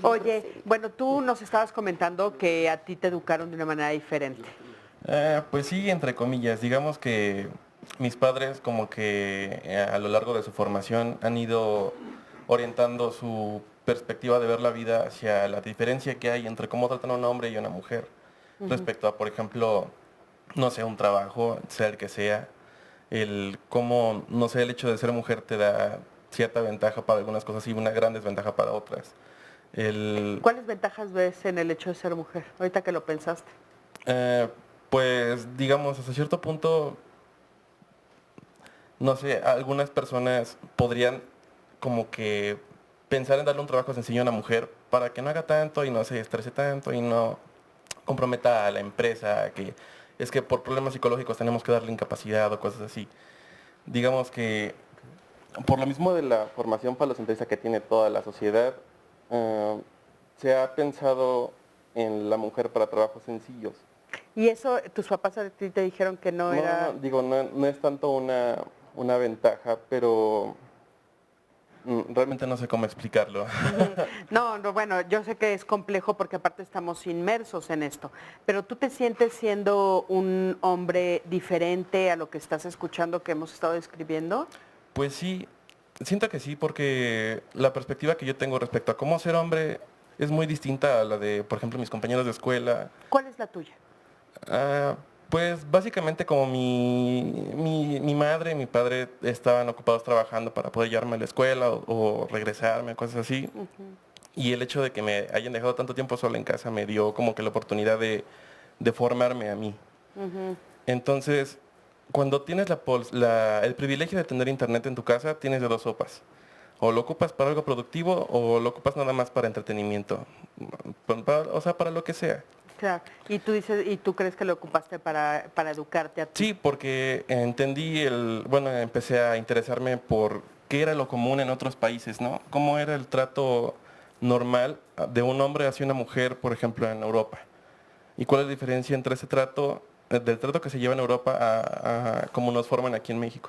Oye, bueno, tú nos estabas comentando que a ti te educaron de una manera diferente. Pues sí, entre comillas. Digamos que mis padres como que a lo largo de su formación han ido orientando su perspectiva de ver la vida hacia la diferencia que hay entre cómo tratan a un hombre y una mujer. Respecto a, por ejemplo, no sé, un trabajo, sea el que sea, el cómo, no sé, el hecho de ser mujer te da cierta ventaja para algunas cosas y una gran desventaja para otras. ¿Cuáles ventajas ves en el hecho de ser mujer, ahorita que lo pensaste? Pues, digamos, hasta cierto punto, no sé, algunas personas podrían como que pensar en darle un trabajo sencillo a una mujer para que no haga tanto y no se estrese tanto y no comprometa a la empresa, que es que por problemas psicológicos tenemos que darle incapacidad o cosas así. Digamos que por lo mismo de la formación falocentrista que tiene toda la sociedad, se ha pensado en la mujer para trabajos sencillos. ¿Y eso tus papás a ti te dijeron que no era...? No, digo, no es tanto una ventaja, pero realmente no sé cómo explicarlo. No, bueno, yo sé que es complejo porque aparte estamos inmersos en esto, pero ¿tú te sientes siendo un hombre diferente a lo que estás escuchando que hemos estado describiendo? Pues sí, siento que sí, porque la perspectiva que yo tengo respecto a cómo ser hombre es muy distinta a la de, por ejemplo, mis compañeros de escuela. ¿Cuál es la tuya? Pues básicamente como mi madre y mi padre estaban ocupados trabajando para poder llevarme a la escuela o regresarme, cosas así. Y el hecho de que me hayan dejado tanto tiempo sola en casa me dio como que la oportunidad de formarme a mí. Entonces, cuando tienes el privilegio de tener internet en tu casa, tienes de 2 sopas. O lo ocupas para algo productivo o lo ocupas nada más para entretenimiento. O sea, para lo que sea. Claro. ¿Y tú crees que lo ocupaste para educarte a ti? Sí, porque entendí empecé a interesarme por qué era lo común en otros países, ¿no? Cómo era el trato normal de un hombre hacia una mujer, por ejemplo, en Europa. Y cuál es la diferencia entre ese trato, del trato que se lleva en Europa a cómo nos forman aquí en México.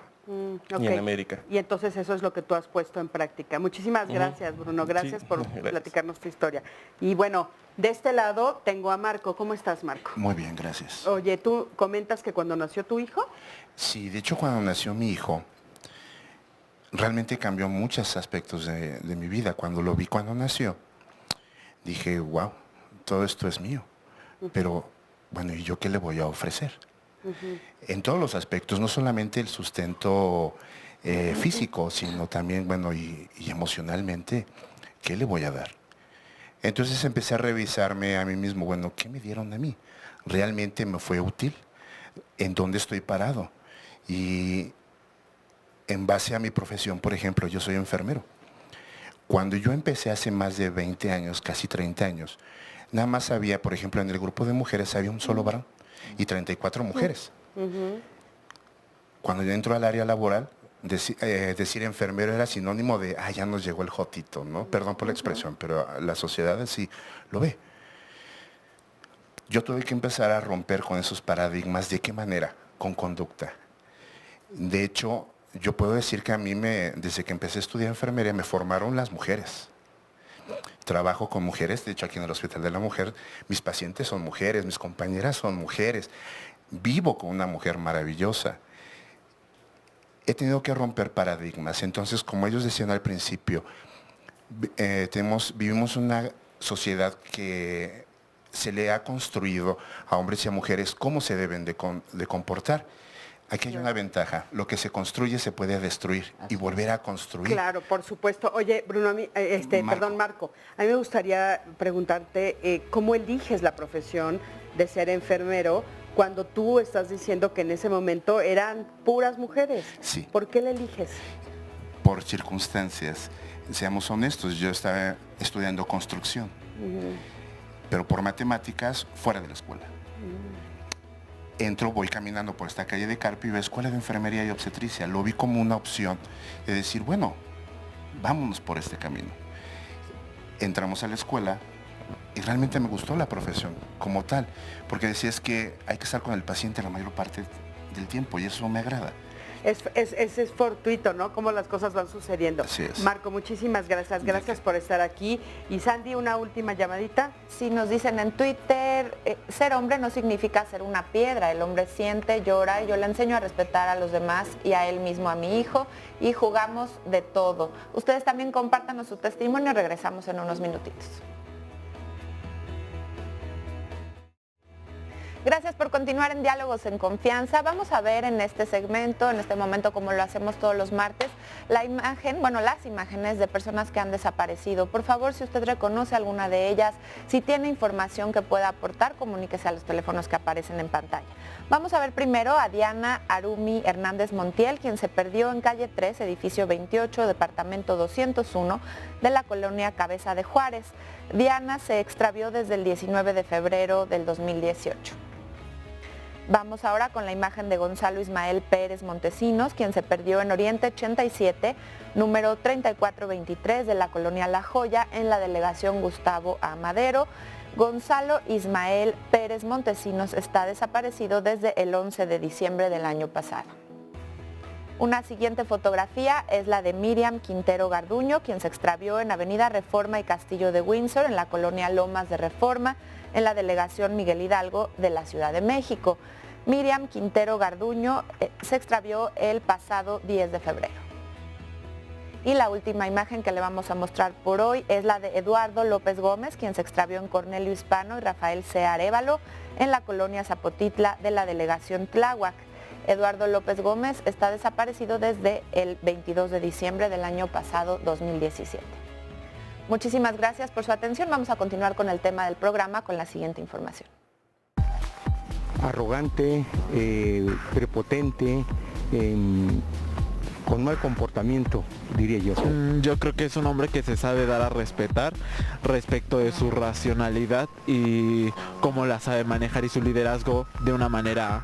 Okay. Y en América. Y entonces eso es lo que tú has puesto en práctica. Muchísimas gracias, Bruno. Gracias por platicarnos tu historia. Y bueno, de este lado tengo a Marco. ¿Cómo estás, Marco? Muy bien, gracias. Oye, ¿tú comentas que cuando nació tu hijo? Sí, de hecho cuando nació mi hijo, realmente cambió muchos aspectos de mi vida. Cuando lo vi cuando nació, dije, wow, todo esto es mío. Pero, bueno, ¿y yo qué le voy a ofrecer? En todos los aspectos, no solamente el sustento físico, sino también, bueno, y emocionalmente, ¿qué le voy a dar? Entonces empecé a revisarme a mí mismo, bueno, ¿qué me dieron a mí? ¿Realmente me fue útil? ¿En dónde estoy parado? Y en base a mi profesión, por ejemplo, yo soy enfermero. Cuando yo empecé hace más de 20 años, casi 30 años, nada más había, por ejemplo, en el grupo de mujeres había un solo varón y 34 mujeres. Cuando yo entro al área laboral, decir enfermero era sinónimo de, ya nos llegó el jotito, ¿no? Perdón por la expresión, pero la sociedad así lo ve. Yo tuve que empezar a romper con esos paradigmas. ¿De qué manera? Con conducta. De hecho, yo puedo decir que a mí, desde que empecé a estudiar enfermería, me formaron las mujeres. Trabajo con mujeres, de hecho aquí en el Hospital de la Mujer, mis pacientes son mujeres, mis compañeras son mujeres. Vivo con una mujer maravillosa. he tenido que romper paradigmas. Entonces, como ellos decían al principio, vivimos una sociedad que se le ha construido a hombres y a mujeres cómo se deben de comportar. Aquí hay una ventaja, lo que se construye se puede destruir y volver a construir. Claro, por supuesto. Oye, Bruno, Marco, a mí me gustaría preguntarte cómo eliges la profesión de ser enfermero cuando tú estás diciendo que en ese momento eran puras mujeres. Sí. ¿Por qué la eliges? Por circunstancias. Seamos honestos, yo estaba estudiando construcción, pero por matemáticas fuera de la escuela. Entro, voy caminando por esta calle de Carpio y veo Escuela de Enfermería y Obstetricia. Lo vi como una opción de decir, bueno, vámonos por este camino. Entramos a la escuela y realmente me gustó la profesión como tal, porque decías que hay que estar con el paciente la mayor parte del tiempo y eso me agrada. Es fortuito, ¿no? Cómo las cosas van sucediendo. Así es. Marco, muchísimas gracias. Gracias por estar aquí. Y Sandy, una última llamadita. Sí, nos dicen en Twitter, ser hombre no significa ser una piedra. El hombre siente, llora, y yo le enseño a respetar a los demás y a él mismo, a mi hijo, y jugamos de todo. Ustedes también compártanos su testimonio, regresamos en unos minutitos. Gracias por continuar en Diálogos en Confianza. Vamos a ver en este segmento, en este momento, como lo hacemos todos los martes, las imágenes de personas que han desaparecido. Por favor, si usted reconoce alguna de ellas, si tiene información que pueda aportar, comuníquese a los teléfonos que aparecen en pantalla. Vamos a ver primero a Diana Arumi Hernández Montiel, quien se perdió en calle 3, edificio 28, departamento 201, de la colonia Cabeza de Juárez. Diana se extravió desde el 19 de febrero del 2018. Vamos ahora con la imagen de Gonzalo Ismael Pérez Montesinos, quien se perdió en Oriente 87, número 3423 de la colonia La Joya, en la delegación Gustavo A. Madero. Gonzalo Ismael Pérez Montesinos está desaparecido desde el 11 de diciembre del año pasado. Una siguiente fotografía es la de Miriam Quintero Garduño, quien se extravió en Avenida Reforma y Castillo de Windsor, en la colonia Lomas de Reforma, en la delegación Miguel Hidalgo de la Ciudad de México. Miriam Quintero Garduño se extravió el pasado 10 de febrero. Y la última imagen que le vamos a mostrar por hoy es la de Eduardo López Gómez, quien se extravió en Cornelio Hispano y Rafael C. Arévalo, en la colonia Zapotitla de la delegación Tláhuac. Eduardo López Gómez está desaparecido desde el 22 de diciembre del año pasado, 2017. Muchísimas gracias por su atención. Vamos a continuar con el tema del programa con la siguiente información. Arrogante, prepotente, con mal comportamiento, diría yo. Yo creo que es un hombre que se sabe dar a respetar respecto de su racionalidad y cómo la sabe manejar y su liderazgo de una manera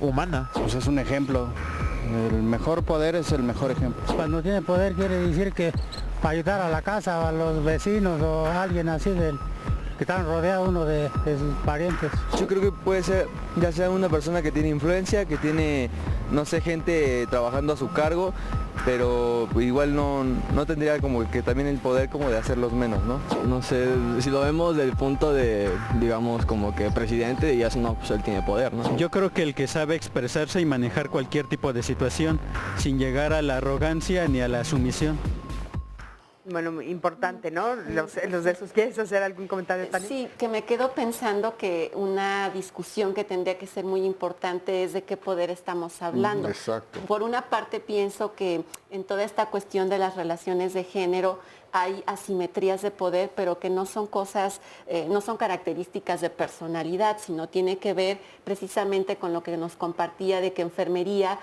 humana. Pues es un ejemplo. El mejor poder es el mejor ejemplo. Cuando tiene poder quiere decir que para ayudar a la casa, a los vecinos o a alguien así que están rodeados uno de sus parientes. Yo creo que puede ser ya sea una persona que tiene influencia, que tiene, no sé, gente trabajando a su cargo, pero igual no tendría como que también el poder como de hacerlos menos, ¿no? No sé, si lo vemos del punto de, digamos, como que presidente, ya no, pues él tiene poder, ¿no? Yo creo que el que sabe expresarse y manejar cualquier tipo de situación sin llegar a la arrogancia ni a la sumisión. Bueno, importante, ¿no? Los de esos. ¿Quieres hacer algún comentario, Tania? Sí, que me quedo pensando que una discusión que tendría que ser muy importante es de qué poder estamos hablando. Exacto. Por una parte pienso que en toda esta cuestión de las relaciones de género hay asimetrías de poder, pero que no son cosas, no son características de personalidad, sino tiene que ver precisamente con lo que nos compartía de que enfermería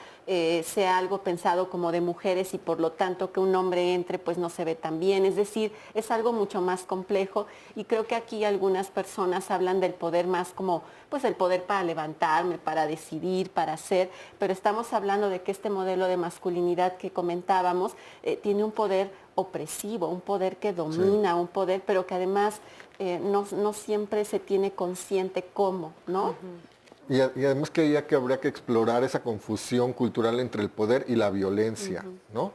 sea algo pensado como de mujeres y por lo tanto que un hombre entre pues no se ve tan bien. Es decir, es algo mucho más complejo y creo que aquí algunas personas hablan del poder más como pues el poder para levantarme, para decidir, para hacer, pero estamos hablando de que este modelo de masculinidad que comentábamos tiene un poder opresivo, un poder que domina, sí, un poder, pero que además no siempre se tiene consciente cómo, ¿no? Uh-huh. Y además creía que habría que explorar esa confusión cultural entre el poder y la violencia, uh-huh, ¿no?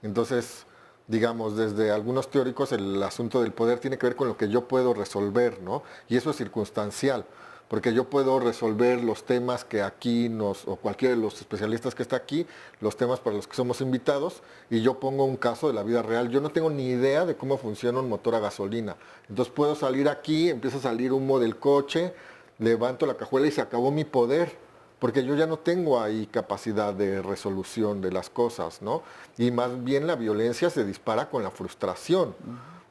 Entonces, digamos, desde algunos teóricos el asunto del poder tiene que ver con lo que yo puedo resolver, ¿no? Y eso es circunstancial. porque yo puedo resolver los temas que aquí o cualquiera de los especialistas que está aquí, los temas para los que somos invitados, y yo pongo un caso de la vida real. Yo no tengo ni idea de cómo funciona un motor a gasolina. Entonces puedo salir aquí, empieza a salir humo del coche, levanto la cajuela y se acabó mi poder, porque yo ya no tengo ahí capacidad de resolución de las cosas, ¿no? Y más bien la violencia se dispara con la frustración.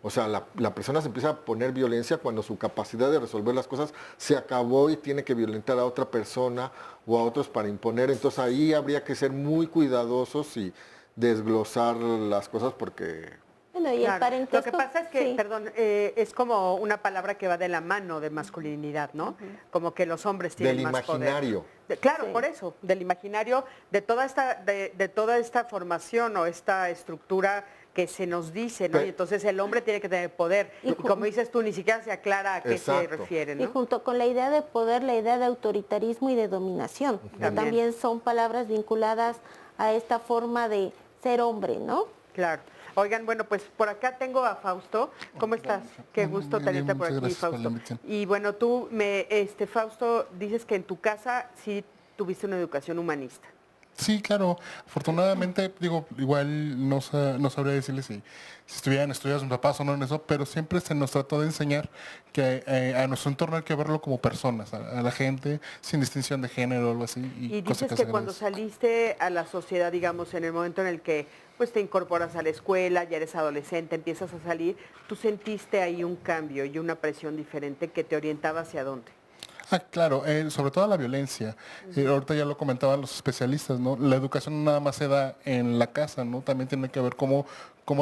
O sea, la persona se empieza a poner violencia cuando su capacidad de resolver las cosas se acabó y tiene que violentar a otra persona o a otros para imponer. Entonces ahí habría que ser muy cuidadosos y desglosar las cosas porque... Bueno, y el parentesco, lo que pasa es que, sí. perdón, es como una palabra que va de la mano de masculinidad, ¿no? Como que los hombres tienen Del más imaginario. poder. Claro, por eso, del imaginario, de toda esta formación o esta estructura que se nos dice, ¿no? Y entonces el hombre tiene que tener poder. Y como dices tú, ni siquiera se aclara a qué se refiere, ¿no? Y junto con la idea de poder, la idea de autoritarismo y de dominación, que también son palabras vinculadas a esta forma de ser hombre, ¿no? Claro. Oigan, bueno, pues por acá tengo a Fausto. ¿Cómo estás? Qué gusto tenerte por aquí, Fausto. Y bueno, tú, Fausto, dices que en tu casa sí tuviste una educación humanista. Sí, claro. Afortunadamente, digo, igual no sabría decirles si estuvieran estudiados mis papás o no en eso, pero siempre se nos trató de enseñar que a nuestro entorno hay que verlo como personas, a la gente, sin distinción de género o algo así. Y dices que cuando saliste a la sociedad, digamos, en el momento en el que pues te incorporas a la escuela, ya eres adolescente, empiezas a salir, ¿tú sentiste ahí un cambio y una presión diferente que te orientaba hacia dónde? Claro, sobre todo la violencia. Ahorita ya lo comentaban los especialistas, ¿no? La educación no nada más se da en la casa, ¿no? También tiene que ver cómo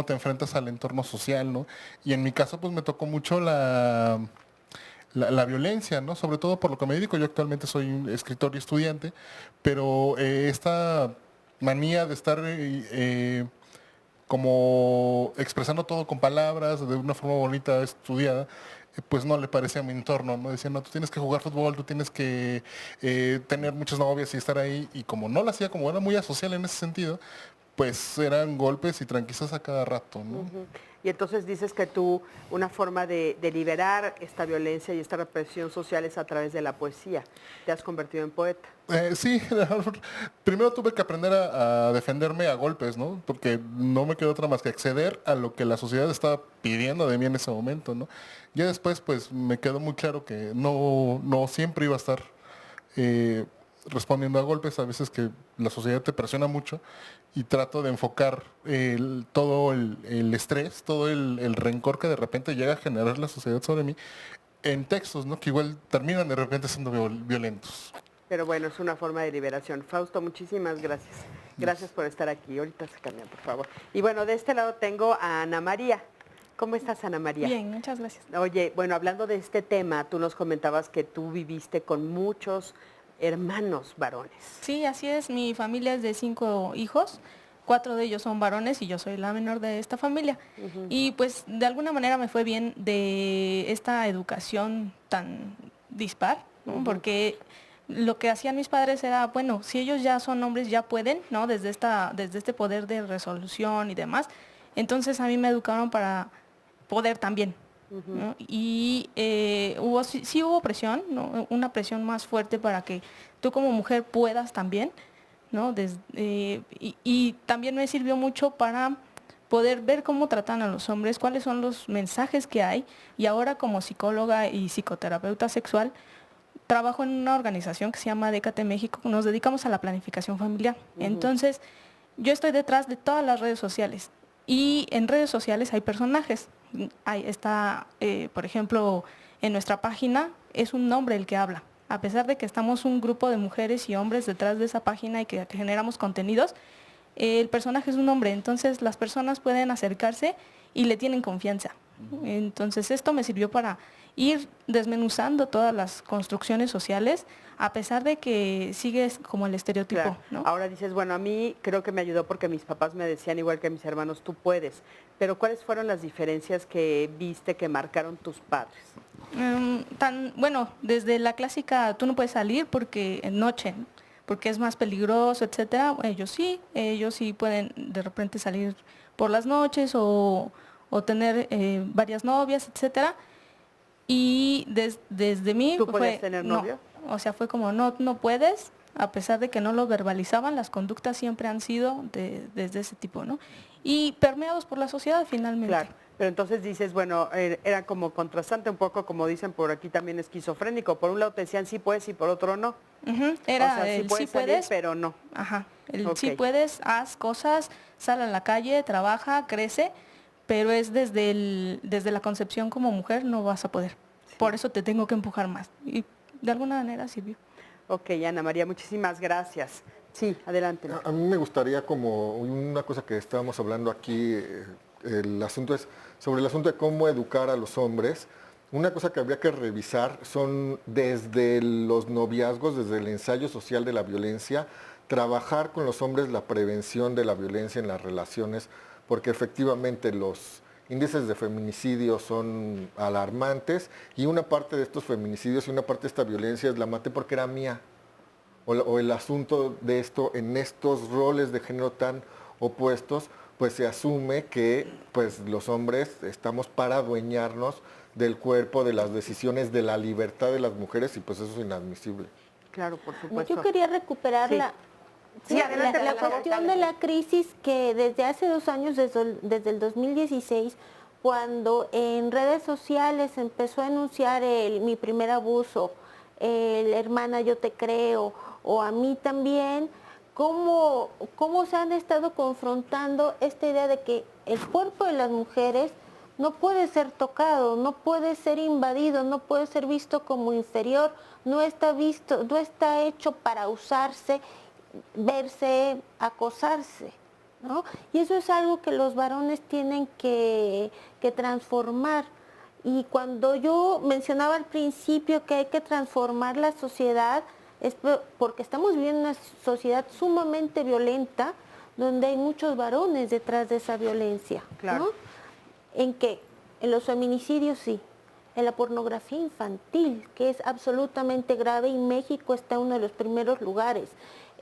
te enfrentas al entorno social, ¿no? Y en mi caso, pues me tocó mucho la violencia, ¿no? Sobre todo por lo que me dedico. Yo actualmente soy un escritor y estudiante, pero esta manía de estar como expresando todo con palabras, de una forma bonita, estudiada, pues no le parecía a mi entorno, ¿no? Decían, no, tú tienes que jugar fútbol, tú tienes que tener muchas novias y estar ahí, y como no lo hacía, como era muy asocial en ese sentido, pues eran golpes y tranquilizas a cada rato, ¿no? Y entonces dices que tú, una forma de liberar esta violencia y esta represión social es a través de la poesía. Te has convertido en poeta. Sí, primero tuve que aprender a defenderme a golpes, ¿no? Porque no me quedó otra más que acceder a lo que la sociedad estaba pidiendo de mí en ese momento, ¿no? Ya después, pues, me quedó muy claro que no siempre iba a estar respondiendo a golpes, a veces que la sociedad te presiona mucho, y trato de enfocar todo el estrés, todo el rencor que de repente llega a generar la sociedad sobre mí en textos, ¿no? Que igual terminan de repente siendo violentos. Pero bueno, es una forma de liberación. Fausto, muchísimas gracias. Gracias por estar aquí. Ahorita se cambian, por favor. Y bueno, de este lado tengo a Ana María. ¿Cómo estás, Ana María? Bien, muchas gracias. Oye, bueno, hablando de este tema, tú nos comentabas que tú viviste con muchos hermanos varones. Sí, así es. Mi familia es de 5 hijos. 4 de ellos son varones y yo soy la menor de esta familia. Y pues de alguna manera me fue bien de esta educación tan dispar, ¿no? Porque lo que hacían mis padres era, bueno, si ellos ya son hombres, ya pueden, ¿no? Desde este poder de resolución y demás. Entonces a mí me educaron para poder también, ¿no? Y sí hubo presión, ¿no? Una presión más fuerte para que tú como mujer puedas también, ¿no? Y también me sirvió mucho para poder ver cómo tratan a los hombres, cuáles son los mensajes que hay. Y ahora como psicóloga y psicoterapeuta sexual, trabajo en una organización que se llama Décate México, nos dedicamos a la planificación familiar. Entonces, yo estoy detrás de todas las redes sociales. Y en redes sociales hay personajes. Está, por ejemplo, en nuestra página es un hombre el que habla. A pesar de que estamos un grupo de mujeres y hombres detrás de esa página y que generamos contenidos, el personaje es un hombre. Entonces las personas pueden acercarse y le tienen confianza. Entonces esto me sirvió para ir desmenuzando todas las construcciones sociales, a pesar de que sigues como el estereotipo, claro, ¿no? Ahora dices, bueno, a mí creo que me ayudó porque mis papás me decían, igual que mis hermanos, tú puedes. Pero ¿cuáles fueron las diferencias que viste que marcaron tus padres? Bueno, desde la clásica, tú no puedes salir porque en noche, porque es más peligroso, etcétera. Ellos sí pueden de repente salir por las noches o tener varias novias, etcétera. Y desde mí ¿Tú podías tener no. novio? O sea, fue como no puedes, a pesar de que no lo verbalizaban, las conductas siempre han sido desde ese tipo, ¿no? Y permeados por la sociedad finalmente. Claro, pero entonces dices, bueno, era como contrastante un poco, como dicen por aquí también esquizofrénico. Por un lado te decían sí puedes y por otro no. Era o sea, el sí puedes, salir, pero no. Ajá, el Ok. sí puedes, haz cosas, sal a la calle, trabaja, crece, pero es desde la concepción como mujer no vas a poder. Por eso te tengo que empujar más. Y de alguna manera sirvió. Ok, Ana María, muchísimas gracias. Sí, adelante. A mí me gustaría, como una cosa que estábamos hablando aquí, el asunto es sobre el asunto de cómo educar a los hombres. Una cosa que habría que revisar son desde los noviazgos, desde el ensayo social de la violencia, trabajar con los hombres la prevención de la violencia en las relaciones, porque efectivamente los índices de feminicidio son alarmantes y una parte de estos feminicidios y una parte de esta violencia es la maté porque era mía. O el asunto de esto en estos roles de género tan opuestos, pues se asume que pues los hombres estamos para adueñarnos del cuerpo, de las decisiones, de la libertad de las mujeres y pues eso es inadmisible. Claro, por supuesto. Yo quería recuperar la cuestión de la crisis que desde hace 2 años, desde el 2016, cuando en redes sociales empezó a anunciar mi primer abuso, el hermana yo te creo, o a mí también, cómo se han estado confrontando esta idea de que el cuerpo de las mujeres no puede ser tocado, no puede ser invadido, no puede ser visto como inferior, no está hecho para usarse, verse, acosarse, ¿no? Y eso es algo que los varones tienen que transformar. Y cuando yo mencionaba al principio que hay que transformar la sociedad, es porque estamos viviendo una sociedad sumamente violenta, donde hay muchos varones detrás de esa violencia. Claro. ¿No? ¿En qué? En los feminicidios sí. En la pornografía infantil, que es absolutamente grave y México está en uno de los primeros lugares.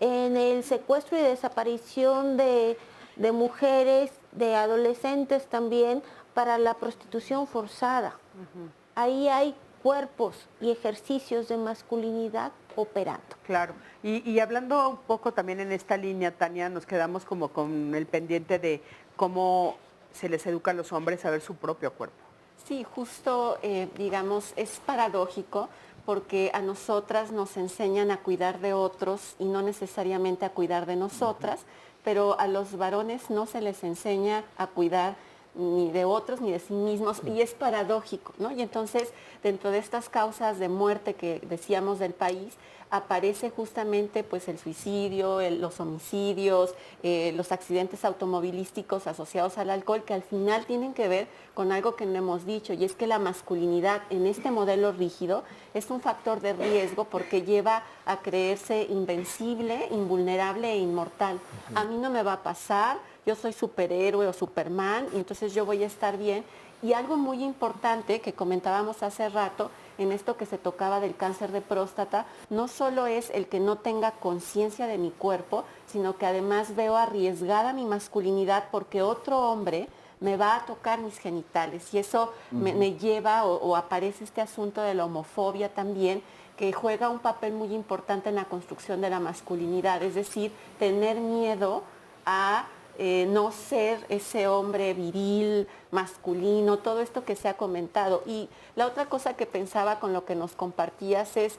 En el secuestro y desaparición de mujeres, de adolescentes también, para la prostitución forzada. Ahí hay cuerpos y ejercicios de masculinidad operando. Claro, y hablando un poco también en esta línea, Tania, nos quedamos como con el pendiente de cómo se les educa a los hombres a ver su propio cuerpo. Sí, justo, digamos, es paradójico porque a nosotras nos enseñan a cuidar de otros y no necesariamente a cuidar de nosotras, pero a los varones no se les enseña a cuidar ni de otros ni de sí mismos, y es paradójico, ¿no? Y entonces, dentro de estas causas de muerte que decíamos del país, aparece justamente pues el suicidio, los homicidios, los accidentes automovilísticos asociados al alcohol, que al final tienen que ver con algo que no hemos dicho, y es que la masculinidad en este modelo rígido es un factor de riesgo porque lleva a creerse invencible, invulnerable e inmortal. A mí no me va a pasar, yo soy superhéroe o Superman, y entonces yo voy a estar bien. Y algo muy importante que comentábamos hace rato, en esto que se tocaba del cáncer de próstata, no solo es el que no tenga conciencia de mi cuerpo, sino que además veo arriesgada mi masculinidad porque otro hombre me va a tocar mis genitales. Y eso me lleva o aparece este asunto de la homofobia también, que juega un papel muy importante en la construcción de la masculinidad, es decir, tener miedo a no ser ese hombre viril, masculino, todo esto que se ha comentado. Y la otra cosa que pensaba con lo que nos compartías es,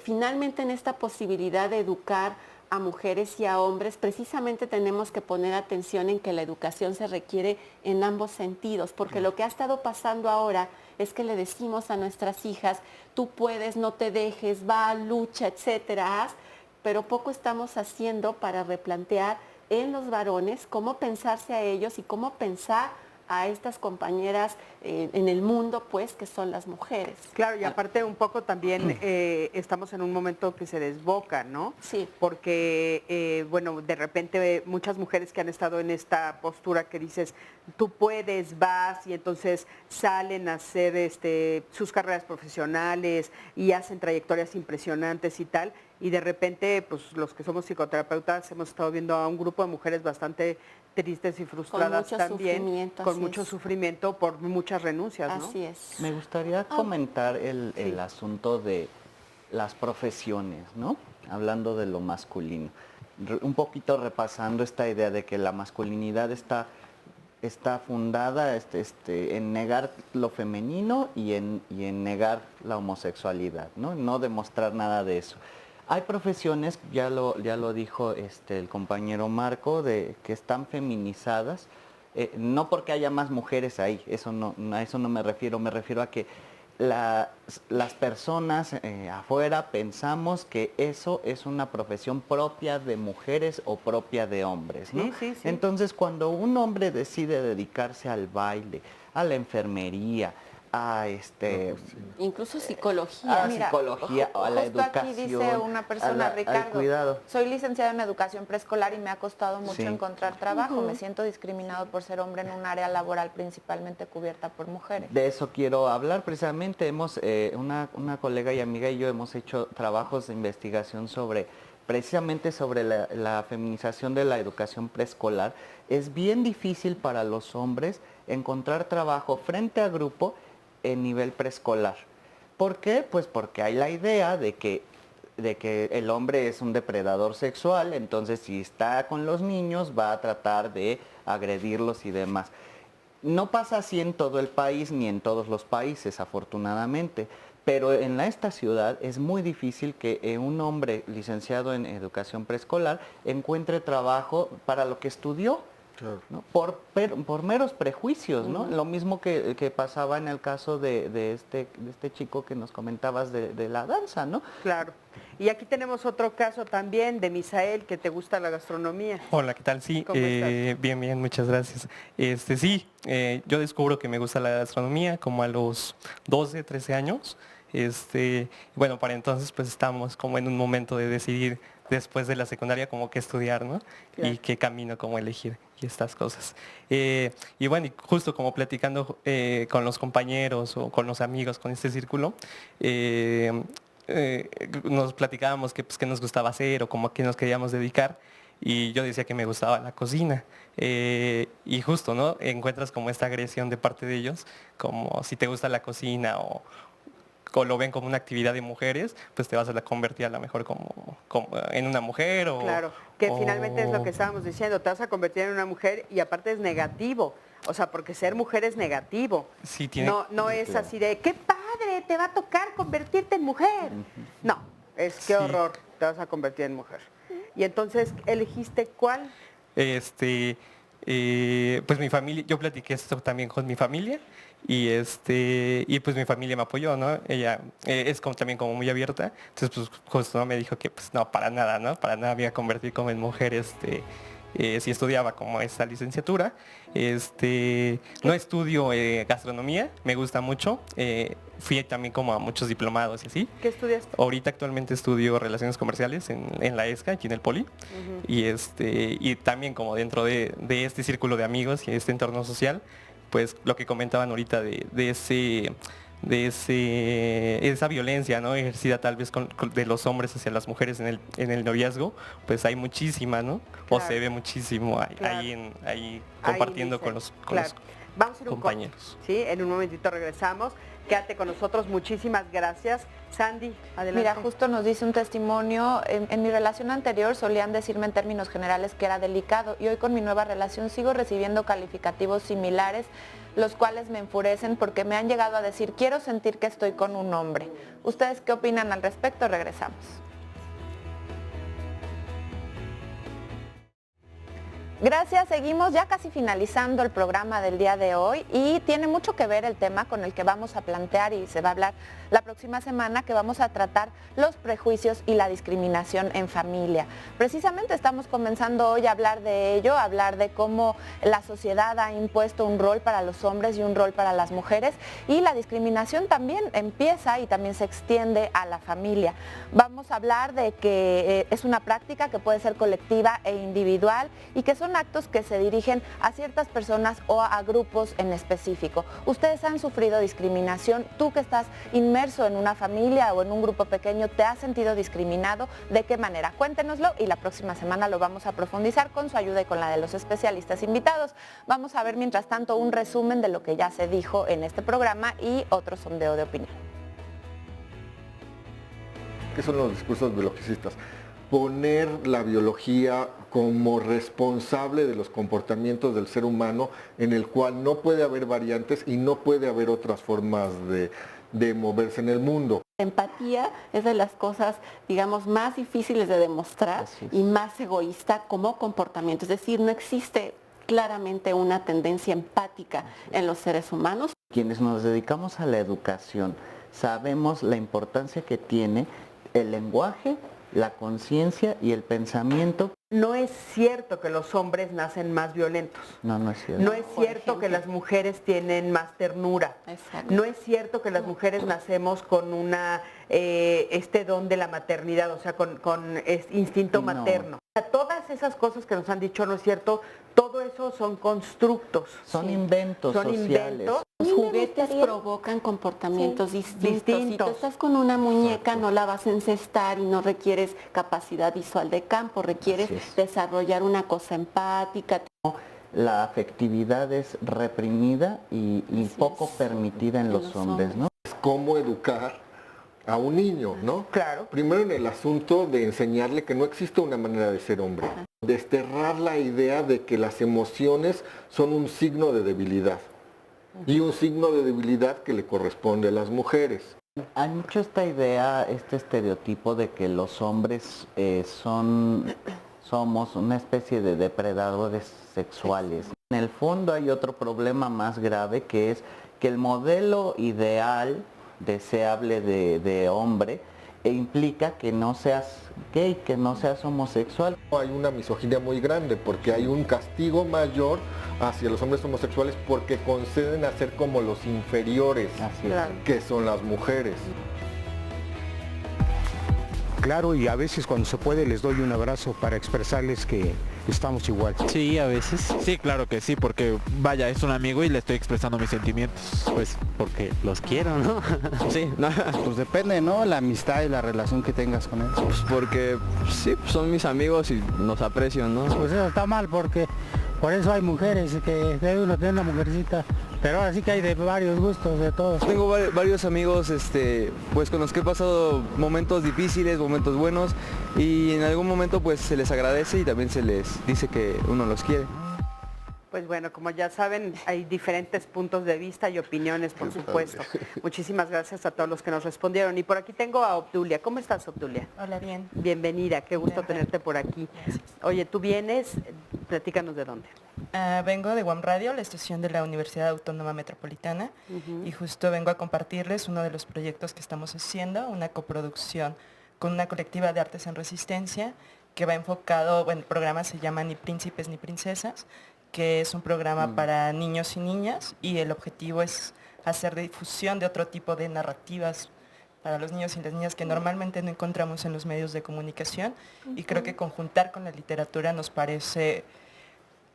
finalmente en esta posibilidad de educar a mujeres y a hombres, precisamente tenemos que poner atención en que la educación se requiere en ambos sentidos, porque lo que ha estado pasando ahora es que le decimos a nuestras hijas, tú puedes, no te dejes, va, lucha, etcétera, pero poco estamos haciendo para replantear en los varones cómo pensarse a ellos y cómo pensar a estas compañeras en el mundo, pues, que son las mujeres. Claro, y aparte un poco también estamos en un momento que se desboca, ¿no? Sí. Porque, bueno, de repente muchas mujeres que han estado en esta postura que dices, tú puedes, vas, y entonces salen a hacer sus carreras profesionales y hacen trayectorias impresionantes y tal, y de repente, pues los que somos psicoterapeutas hemos estado viendo a un grupo de mujeres bastante tristes y frustradas mucho también, sufrimiento, con así mucho es. sufrimiento por muchas renuncias, ¿no? Así es. Me gustaría comentar el asunto de las profesiones, ¿no? Hablando de lo masculino. Un poquito repasando esta idea de que la masculinidad está fundada en negar lo femenino y en negar la homosexualidad, ¿no? No demostrar nada de eso. Hay profesiones, ya lo dijo el compañero Marco, que están feminizadas, no porque haya más mujeres ahí, a eso no me refiero a que las personas afuera pensamos que eso es una profesión propia de mujeres o propia de hombres, ¿no? Sí. Entonces, cuando un hombre decide dedicarse al baile, a la enfermería, incluso psicología. Psicología, a la justo educación. Aquí dice una persona, al Ricardo, cuidado. soy licenciado en educación preescolar y me ha costado mucho Sí. encontrar trabajo. Me siento discriminado por ser hombre en un área laboral principalmente cubierta por mujeres. De eso quiero hablar precisamente. Una colega y amiga y yo hemos hecho trabajos de investigación precisamente sobre la feminización de la educación preescolar. Es bien difícil para los hombres encontrar trabajo frente a grupo en nivel preescolar. ¿Por qué? Pues porque hay la idea de que el hombre es un depredador sexual, entonces si está con los niños va a tratar de agredirlos y demás. No pasa así en todo el país ni en todos los países, afortunadamente, pero en esta ciudad es muy difícil que un hombre licenciado en educación preescolar encuentre trabajo para lo que estudió. Claro. ¿No? Por meros prejuicios, ¿no? Lo mismo que pasaba en el caso de este chico que nos comentabas de la danza, ¿no? Claro. Y aquí tenemos otro caso también de Misael, que te gusta la gastronomía. Hola, ¿qué tal? Sí, bien, muchas gracias. Yo descubro que me gusta la gastronomía como a los 12, 13 años. Bueno, para entonces pues estamos como en un momento de decidir después de la secundaria como qué estudiar, ¿no? Claro. Y qué camino como elegir y estas cosas. Y bueno, y justo como platicando con los compañeros o con los amigos, con este círculo, nos platicábamos qué nos gustaba hacer o como a qué nos queríamos dedicar. Y yo decía que me gustaba la cocina. Y justo, ¿no? Encuentras como esta agresión de parte de ellos, como si te gusta la cocina o lo ven como una actividad de mujeres, pues te vas a convertir a lo mejor como en una mujer o... Claro, que finalmente es lo que estábamos diciendo, te vas a convertir en una mujer y aparte es negativo, o sea, porque ser mujer es negativo. Sí, no es así de, qué padre, te va a tocar convertirte en mujer. No, es qué horror, te vas a convertir en mujer. Y entonces, ¿elegiste cuál? Pues mi familia, yo platiqué esto también con mi familia y pues mi familia me apoyó, ¿no? Ella es también como muy abierta, entonces pues justo me dijo que pues no, para nada me iba a convertir como en mujer, si estudiaba como esta licenciatura. No estudio gastronomía, me gusta mucho, fui también como a muchos diplomados y así. ¿Qué estudias? Ahorita actualmente estudio relaciones comerciales en la ESCA, aquí en el Poli, y también como dentro de este círculo de amigos y este entorno social, pues lo que comentaban ahorita de esa violencia, ¿no? Ejercida tal vez de los hombres hacia las mujeres en el noviazgo, pues hay muchísima, ¿no? Claro. O se ve muchísimo ahí compartiendo con los Vamos a ir compañeros. Sí, en un momentito regresamos. Quédate con nosotros, muchísimas gracias. Sandy, adelante. Mira, justo nos dice un testimonio, en mi relación anterior solían decirme en términos generales que era delicado y hoy con mi nueva relación sigo recibiendo calificativos similares, los cuales me enfurecen porque me han llegado a decir, quiero sentir que estoy con un hombre. ¿Ustedes qué opinan al respecto? Regresamos. Gracias, seguimos ya casi finalizando el programa del día de hoy y tiene mucho que ver el tema con el que vamos a plantear y se va a hablar la próxima semana, que vamos a tratar los prejuicios y la discriminación en familia. Precisamente estamos comenzando hoy a hablar de ello, a hablar de cómo la sociedad ha impuesto un rol para los hombres y un rol para las mujeres y la discriminación también empieza y también se extiende a la familia. Vamos a hablar de que es una práctica que puede ser colectiva e individual y que son son actos que se dirigen a ciertas personas o a grupos en específico. ¿Ustedes han sufrido discriminación? Tú que estás inmerso en una familia o en un grupo pequeño, ¿te has sentido discriminado? ¿De qué manera? Cuéntenoslo y la próxima semana lo vamos a profundizar con su ayuda y con la de los especialistas invitados. Vamos a ver mientras tanto un resumen de lo que ya se dijo en este programa y otro sondeo de opinión. ¿Qué son los discursos biologicistas? Poner la biología como responsable de los comportamientos del ser humano, en el cual no puede haber variantes y no puede haber otras formas de moverse en el mundo. Empatía es de las cosas, digamos, más difíciles de demostrar y más egoísta como comportamiento. Es decir, no existe claramente una tendencia empática en los seres humanos. Quienes nos dedicamos a la educación sabemos la importancia que tiene el lenguaje, la conciencia y el pensamiento. No es cierto que los hombres nacen más violentos. No es cierto. No es cierto que las mujeres tienen más ternura. Exacto. No es cierto que las mujeres nacemos con una este don de la maternidad, o sea, con instinto materno. O sea, todas esas cosas que nos han dicho no es cierto. Todo eso son constructos. Son inventos sociales. Los juguetes provocan comportamientos distintos. Si tú estás con una muñeca, no la vas a encestar y no requieres capacidad visual de campo, requieres desarrollar una cosa empática. La afectividad es reprimida y poco permitida en los hombres, ¿no? Es cómo educar a un niño, ¿no? Claro. Primero en el asunto de enseñarle que no existe una manera de ser hombre. Desterrar la idea de que las emociones son un signo de debilidad. Y un signo de debilidad que le corresponde a las mujeres. Hay mucho esta idea, este estereotipo de que los hombres somos una especie de depredadores sexuales. En el fondo hay otro problema más grave, que es que el modelo ideal deseable de hombre implica que no seas gay, que no seas homosexual. Hay una misoginia muy grande porque hay un castigo mayor hacia los hombres homosexuales porque conceden a ser como los inferiores, que son las mujeres. Claro, y a veces cuando se puede les doy un abrazo para expresarles que estamos igual. Sí, a veces. Sí, claro que sí, porque vaya, es un amigo y le estoy expresando mis sentimientos. Pues porque los quiero, ¿no? Sí, Pues depende, ¿no? La amistad y la relación que tengas con él. Pues porque sí, son mis amigos y nos aprecio, ¿no? Pues eso está mal porque por eso hay mujeres, que debe uno tener una mujercita. Pero ahora sí que hay de varios gustos, de todos. Tengo varios amigos pues con los que he pasado momentos difíciles, momentos buenos, y en algún momento pues se les agradece y también se les dice que uno los quiere. Pues bueno, como ya saben, hay diferentes puntos de vista y opiniones, por supuesto. Muchísimas gracias a todos los que nos respondieron. Y por aquí tengo a Obdulia. ¿Cómo estás, Obdulia? Hola, bien. Bienvenida, qué gusto tenerte por aquí. Oye, tú vienes, platícanos de dónde. Vengo de UAM Radio, la estación de la Universidad Autónoma Metropolitana, y justo vengo a compartirles uno de los proyectos que estamos haciendo, una coproducción con una colectiva de artes en resistencia, que va enfocado, bueno, el programa se llama Ni Príncipes ni Princesas, que es un programa para niños y niñas, y el objetivo es hacer difusión de otro tipo de narrativas para los niños y las niñas que normalmente no encontramos en los medios de comunicación, y creo que conjuntar con la literatura nos parece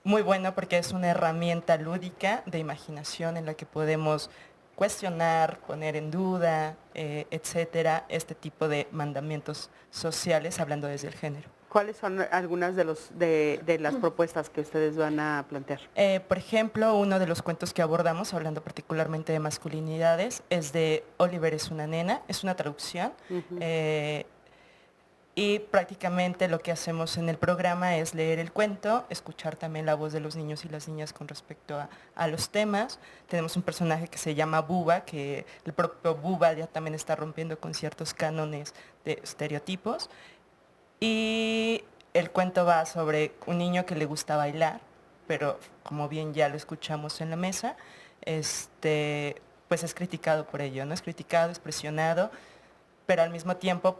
muy bueno porque es una herramienta lúdica de imaginación en la que podemos cuestionar, poner en duda, etcétera, este tipo de mandamientos sociales hablando desde el género. ¿Cuáles son algunas de las propuestas que ustedes van a plantear? Por ejemplo, uno de los cuentos que abordamos, hablando particularmente de masculinidades, es de Oliver es una nena, es una traducción. Y prácticamente lo que hacemos en el programa es leer el cuento, escuchar también la voz de los niños y las niñas con respecto a los temas. Tenemos un personaje que se llama Buba, que el propio Buba ya también está rompiendo con ciertos cánones de estereotipos. Y el cuento va sobre un niño que le gusta bailar, pero como bien ya lo escuchamos en la mesa, pues es criticado por ello, ¿no? Es criticado, es presionado, pero al mismo tiempo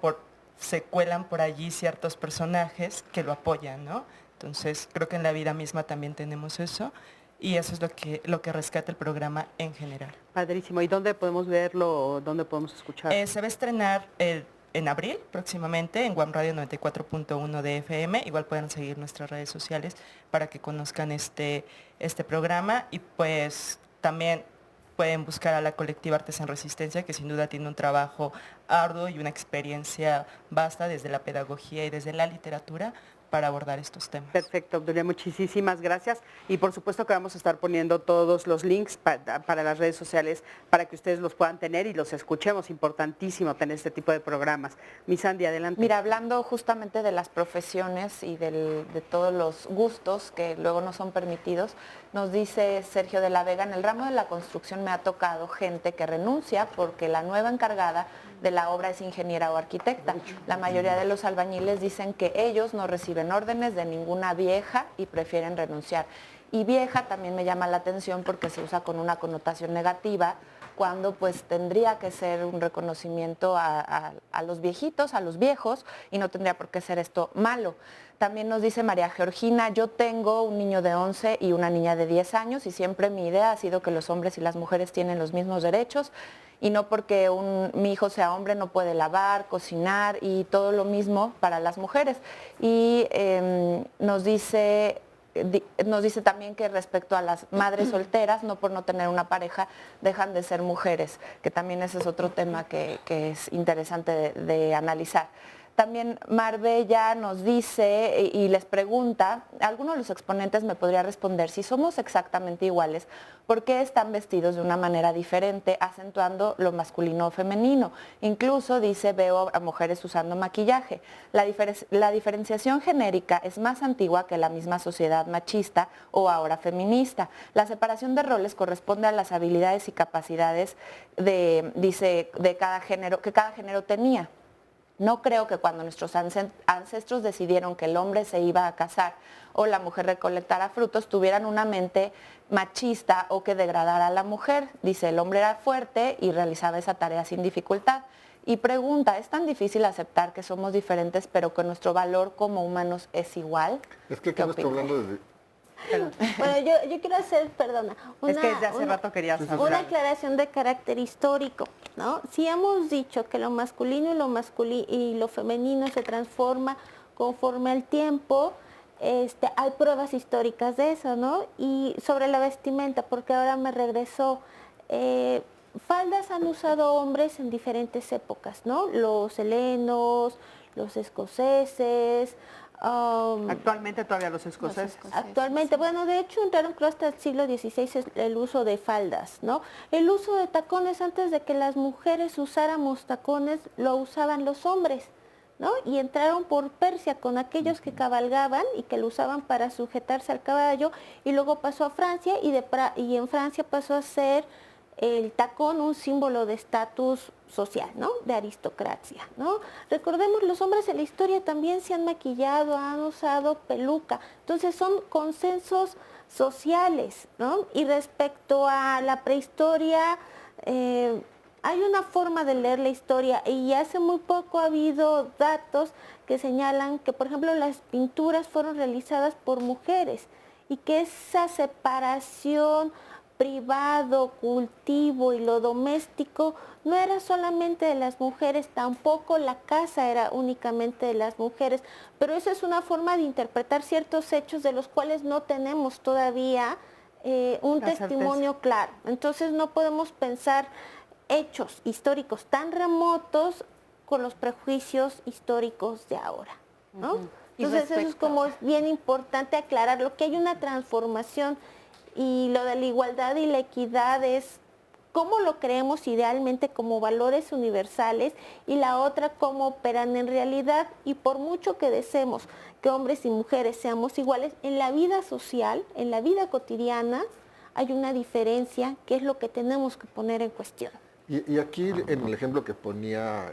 se cuelan por allí ciertos personajes que lo apoyan, ¿no? Entonces creo que en la vida misma también tenemos eso, y eso es lo que rescata el programa en general. Padrísimo. ¿Y dónde podemos verlo o dónde podemos escuchar? Se va a estrenar el en abril próximamente en Guam Radio 94.1 de FM. Igual pueden seguir nuestras redes sociales para que conozcan este programa, y pues también pueden buscar a la colectiva Artes en Resistencia, que sin duda tiene un trabajo arduo y una experiencia vasta desde la pedagogía y desde la literatura para abordar estos temas. Perfecto, Obdulia, muchísimas gracias. Y por supuesto que vamos a estar poniendo todos los links para las redes sociales para que ustedes los puedan tener y los escuchemos. Importantísimo tener este tipo de programas. Mi Sandy, adelante. Mira, hablando justamente de las profesiones y de todos los gustos que luego no son permitidos, nos dice Sergio de la Vega, en el ramo de la construcción me ha tocado gente que renuncia porque la nueva encargada de la obra es ingeniera o arquitecta. La mayoría de los albañiles dicen que ellos no reciben órdenes de ninguna vieja y prefieren renunciar. Y vieja también me llama la atención porque se usa con una connotación negativa, cuando pues tendría que ser un reconocimiento a los viejitos, a los viejos, y no tendría por qué ser esto malo. También nos dice María Georgina, yo tengo un niño de 11 y una niña de 10 años y siempre mi idea ha sido que los hombres y las mujeres tienen los mismos derechos, y no porque mi hijo sea hombre no puede lavar, cocinar y todo lo mismo para las mujeres. Y nos dice también que respecto a las madres solteras, no por no tener una pareja, dejan de ser mujeres, que también ese es otro tema que es interesante de analizar. También Marbella nos dice y les pregunta, alguno de los exponentes me podría responder, si somos exactamente iguales, ¿por qué están vestidos de una manera diferente, acentuando lo masculino o femenino? Incluso dice, veo a mujeres usando maquillaje. La diferenciación genérica es más antigua que la misma sociedad machista o ahora feminista. La separación de roles corresponde a las habilidades y capacidades de cada género, que cada género tenía. No creo que cuando nuestros ancestros decidieron que el hombre se iba a casar o la mujer recolectara frutos, tuvieran una mente machista o que degradara a la mujer. Dice, el hombre era fuerte y realizaba esa tarea sin dificultad. Y pregunta, ¿es tan difícil aceptar que somos diferentes pero que nuestro valor como humanos es igual? Es que acá no estoy hablando de... Bueno, yo quiero hacer, perdona, es que desde hace rato querías hablar. Una aclaración de carácter histórico, ¿no? Si hemos dicho que lo masculino y lo femenino se transforma conforme al tiempo, hay pruebas históricas de eso, ¿no? Y sobre la vestimenta, porque ahora me regresó, faldas han usado hombres en diferentes épocas, ¿no? Los helenos, los escoceses. Actualmente todavía los escoceses. Actualmente, bueno, de hecho entraron creo hasta el siglo XVI el uso de faldas, ¿no? El uso de tacones, antes de que las mujeres usáramos tacones, lo usaban los hombres, ¿no? Y entraron por Persia con aquellos que cabalgaban y que lo usaban para sujetarse al caballo, y luego pasó a Francia y en Francia pasó a ser el tacón un símbolo de estatus social, ¿no? De aristocracia, ¿no? Recordemos, los hombres en la historia también se han maquillado, han usado peluca, entonces son consensos sociales, ¿no? Y respecto a la prehistoria, hay una forma de leer la historia, y hace muy poco ha habido datos que señalan que, por ejemplo, las pinturas fueron realizadas por mujeres y que esa separación privado, cultivo y lo doméstico no era solamente de las mujeres, tampoco la casa era únicamente de las mujeres, pero eso es una forma de interpretar ciertos hechos de los cuales no tenemos todavía un testimonio claro. Entonces no podemos pensar hechos históricos tan remotos con los prejuicios históricos de ahora, ¿no? Entonces eso es como bien importante aclararlo, que hay una transformación. Y lo de la igualdad y la equidad es cómo lo creemos idealmente como valores universales, y la otra cómo operan en realidad. Y por mucho que deseemos que hombres y mujeres seamos iguales, en la vida social, en la vida cotidiana, hay una diferencia que es lo que tenemos que poner en cuestión. Y aquí en el ejemplo que ponía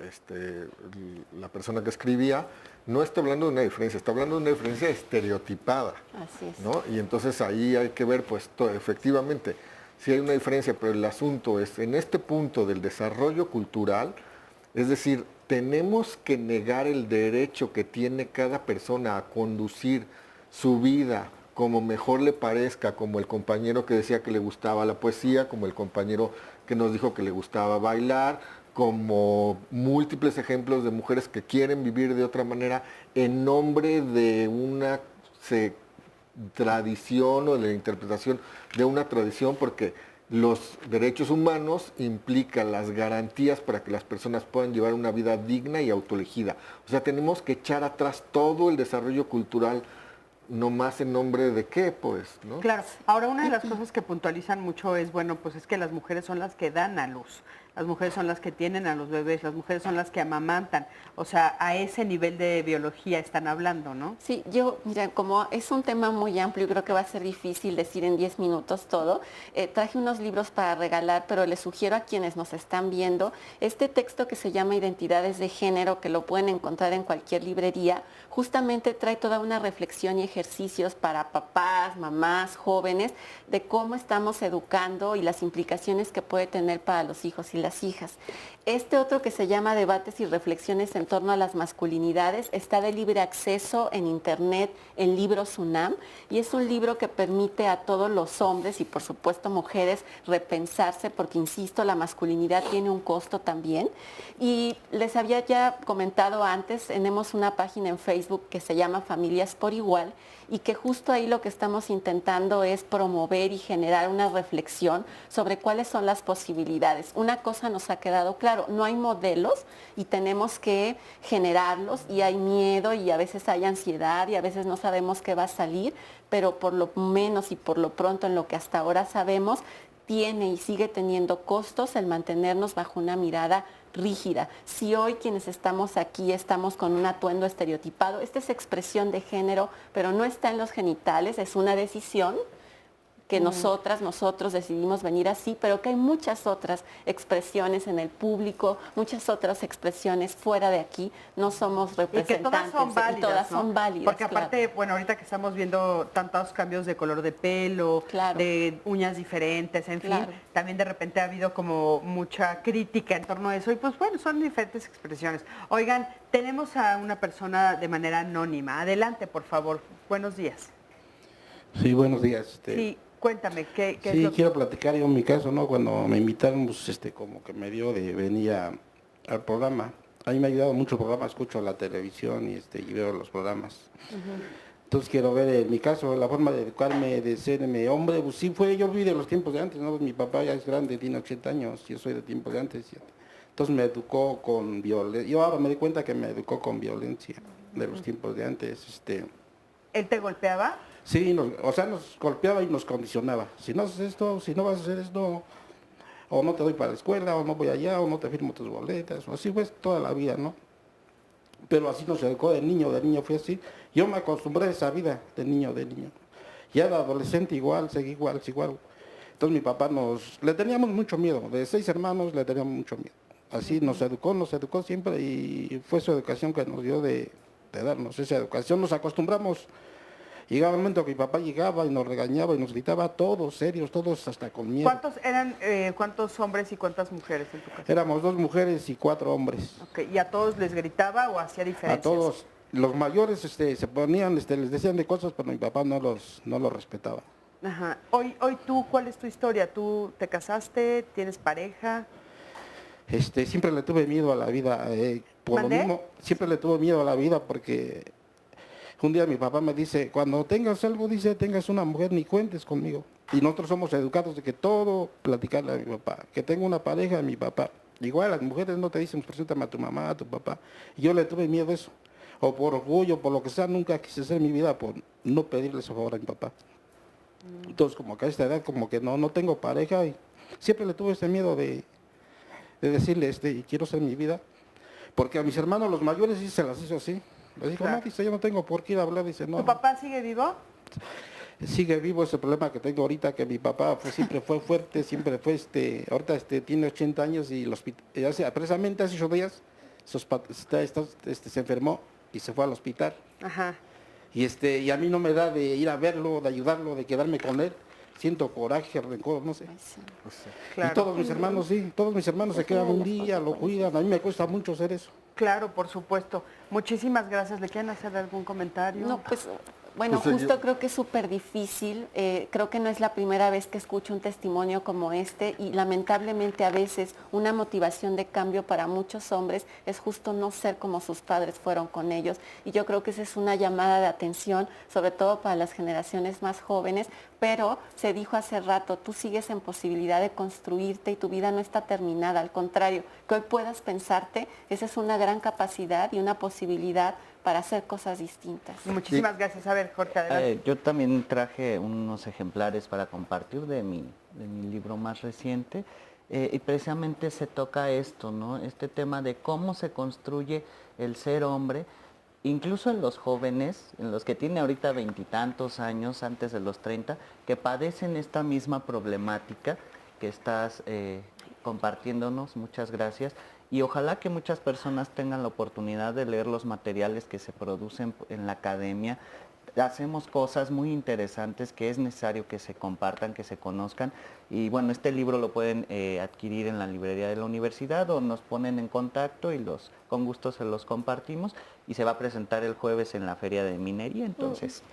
la persona que escribía, no está hablando de una diferencia, está hablando de una diferencia estereotipada. Así es. ¿No? Y entonces ahí hay que ver, pues efectivamente, sí hay una diferencia, pero el asunto es, en este punto del desarrollo cultural, es decir, tenemos que negar el derecho que tiene cada persona a conducir su vida como mejor le parezca, como el compañero que decía que le gustaba la poesía, como el compañero que nos dijo que le gustaba bailar, como múltiples ejemplos de mujeres que quieren vivir de otra manera en nombre de una tradición o de la interpretación de una tradición, porque los derechos humanos implican las garantías para que las personas puedan llevar una vida digna y autoelegida. O sea, tenemos que echar atrás todo el desarrollo cultural, no más en nombre de qué, pues, ¿no? Claro. Ahora, una de las cosas que puntualizan mucho es, bueno, pues es que las mujeres son las que dan a luz. Las mujeres son las que tienen a los bebés, las mujeres son las que amamantan. O sea, a ese nivel de biología están hablando, ¿no? Sí, mira, como es un tema muy amplio y creo que va a ser difícil decir en 10 minutos todo, traje unos libros para regalar, pero les sugiero a quienes nos están viendo este texto que se llama Identidades de Género, que lo pueden encontrar en cualquier librería, justamente trae toda una reflexión y ejercicios para papás, mamás, jóvenes, de cómo estamos educando y las implicaciones que puede tener para los hijos y las hijas. Este otro que se llama Debates y Reflexiones en torno a las masculinidades está de libre acceso en internet, en Libros UNAM, y es un libro que permite a todos los hombres y por supuesto mujeres repensarse, porque insisto, la masculinidad tiene un costo también. Y les había ya comentado antes, tenemos una página en Facebook que se llama Familias por Igual, y que justo ahí lo que estamos intentando es promover y generar una reflexión sobre cuáles son las posibilidades. Una cosa nos ha quedado claro, no hay modelos y tenemos que generarlos, y hay miedo y a veces hay ansiedad y a veces no sabemos qué va a salir, pero por lo menos y por lo pronto en lo que hasta ahora sabemos, tiene y sigue teniendo costos el mantenernos bajo una mirada rígida. Si hoy quienes estamos aquí estamos con un atuendo estereotipado, esta es expresión de género, pero no está en los genitales, es una decisión que nosotros decidimos venir así, pero que hay muchas otras expresiones en el público, muchas otras expresiones fuera de aquí, no somos representantes. Y que todas son válidas, y todas ¿no? son válidas. Porque aparte, bueno, ahorita que estamos viendo tantos cambios de color de pelo, de uñas diferentes, en fin, también de repente ha habido como mucha crítica en torno a eso, y pues bueno, son diferentes expresiones. Oigan, tenemos a una persona de manera anónima. Adelante, por favor. Buenos días. Sí, buenos días. Sí. Cuéntame, ¿qué es sí, lo que... quiero platicar yo en mi caso, ¿no? Cuando me invitaron, pues, como que me dio de venir al programa. A mí me ha ayudado mucho el programa, escucho la televisión y veo los programas. Entonces quiero ver, en mi caso, la forma de educarme, de serme hombre, pues sí yo vi de los tiempos de antes, ¿no? Mi papá ya es grande, tiene 80 años, yo soy de tiempos de antes. Entonces me educó con violencia. Yo ahora me di cuenta que me educó con violencia de los tiempos de antes. ¿Él te golpeaba? Sí, nos golpeaba y nos condicionaba. Si no haces esto, si no vas a hacer esto, o no te doy para la escuela, o no voy allá, o no te firmo tus boletas, o así fue toda la vida, ¿no? Pero así nos educó de niño fue así. Yo me acostumbré a esa vida de niño. Ya de adolescente igual, seguí igual. Entonces mi papá le teníamos mucho miedo, de 6 hermanos le teníamos mucho miedo. Así nos educó siempre, y fue su educación que nos dio de darnos esa educación. Nos acostumbramos. Llegaba el momento que mi papá llegaba y nos regañaba y nos gritaba, todos serios, todos hasta con miedo. ¿Cuántos hombres y cuántas mujeres en tu casa? Éramos 2 mujeres y 4 hombres. Okay. ¿Y a todos les gritaba o hacía diferencias? A todos. Los mayores se ponían, les decían de cosas, pero mi papá no los respetaba. Ajá. Hoy tú, ¿cuál es tu historia? ¿Tú te casaste? ¿Tienes pareja? Siempre le tuve miedo a la vida. Por lo mismo, siempre le tuve miedo a la vida porque... Un día mi papá me dice, cuando tengas algo, tengas una mujer, ni cuentes conmigo. Y nosotros somos educados de que todo platicarle a mi papá. Que tengo una pareja a mi papá. Igual las mujeres no te dicen, preséntame a tu mamá, a tu papá. Y yo le tuve miedo a eso. O por orgullo, por lo que sea, nunca quise hacer mi vida por no pedirle ese favor a mi papá. Entonces, como que a esta edad, como que no tengo pareja. Y siempre le tuve ese miedo de decirle, quiero hacer mi vida. Porque a mis hermanos, los mayores, sí se las hizo así. Le dijo, no, dice, yo no tengo por qué ir a hablar, dice, no. ¿Tu papá sigue vivo? Sigue vivo, ese problema que tengo ahorita, que mi papá siempre fue fuerte, siempre fue, ahorita tiene 80 años y precisamente hace 8 días se enfermó y se fue al hospital. Ajá. Y a mí no me da de ir a verlo, de ayudarlo, de quedarme con él. Siento coraje, rencor, no sé. Claro. Y todos mis hermanos se quedan un día, lo cuidan, a mí me cuesta mucho hacer eso. Claro, por supuesto. Muchísimas gracias. ¿Le quieren hacer algún comentario? No, pues Bueno, Pues, justo creo que es súper difícil. Creo que no es la primera vez que escucho un testimonio como este y lamentablemente a veces una motivación de cambio para muchos hombres es justo no ser como sus padres fueron con ellos. Y yo creo que esa es una llamada de atención, sobre todo para las generaciones más jóvenes, pero se dijo hace rato, tú sigues en posibilidad de construirte y tu vida no está terminada. Al contrario, que hoy puedas pensarte, esa es una gran capacidad y una posibilidad para hacer cosas distintas. Muchísimas gracias. A ver, Jorge, adelante. Yo también traje unos ejemplares para compartir de mi libro más reciente y precisamente se toca esto, ¿no? Este tema de cómo se construye el ser hombre, incluso en los jóvenes, en los que tienen ahorita 20 y tantos años, antes de los 30, que padecen esta misma problemática que estás compartiéndonos. Muchas gracias. Y ojalá que muchas personas tengan la oportunidad de leer los materiales que se producen en la academia. Hacemos cosas muy interesantes que es necesario que se compartan, que se conozcan. Y bueno, este libro lo pueden adquirir en la librería de la universidad o nos ponen en contacto y con gusto se los compartimos. Y se va a presentar el jueves en la Feria de Minería, entonces...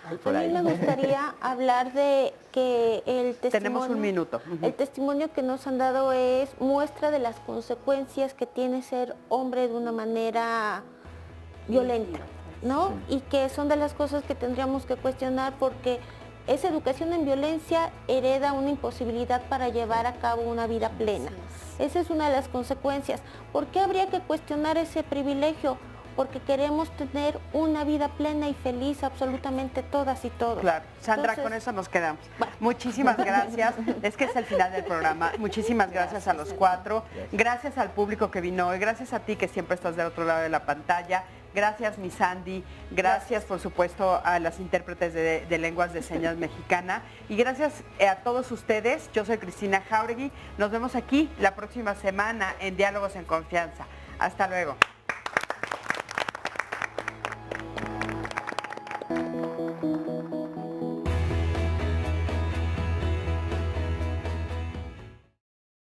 A mí me gustaría hablar de que el testimonio, tenemos un minuto. El testimonio que nos han dado es muestra de las consecuencias que tiene ser hombre de una manera violenta, ¿no? Y que son de las cosas que tendríamos que cuestionar porque esa educación en violencia hereda una imposibilidad para llevar a cabo una vida plena. Esa es una de las consecuencias. ¿Por qué habría que cuestionar ese privilegio? Porque queremos tener una vida plena y feliz absolutamente todas y todos. Claro, Sandra, Entonces, con eso nos quedamos. Muchísimas gracias. Es que es el final del programa. Muchísimas gracias a los cuatro. Gracias al público que vino hoy. Gracias a ti que siempre estás del otro lado de la pantalla. Gracias, mi Sandy. Gracias, por supuesto, a las intérpretes de lenguas de señas mexicana. Y gracias a todos ustedes. Yo soy Cristina Jáuregui. Nos vemos aquí la próxima semana en Diálogos en Confianza. Hasta luego.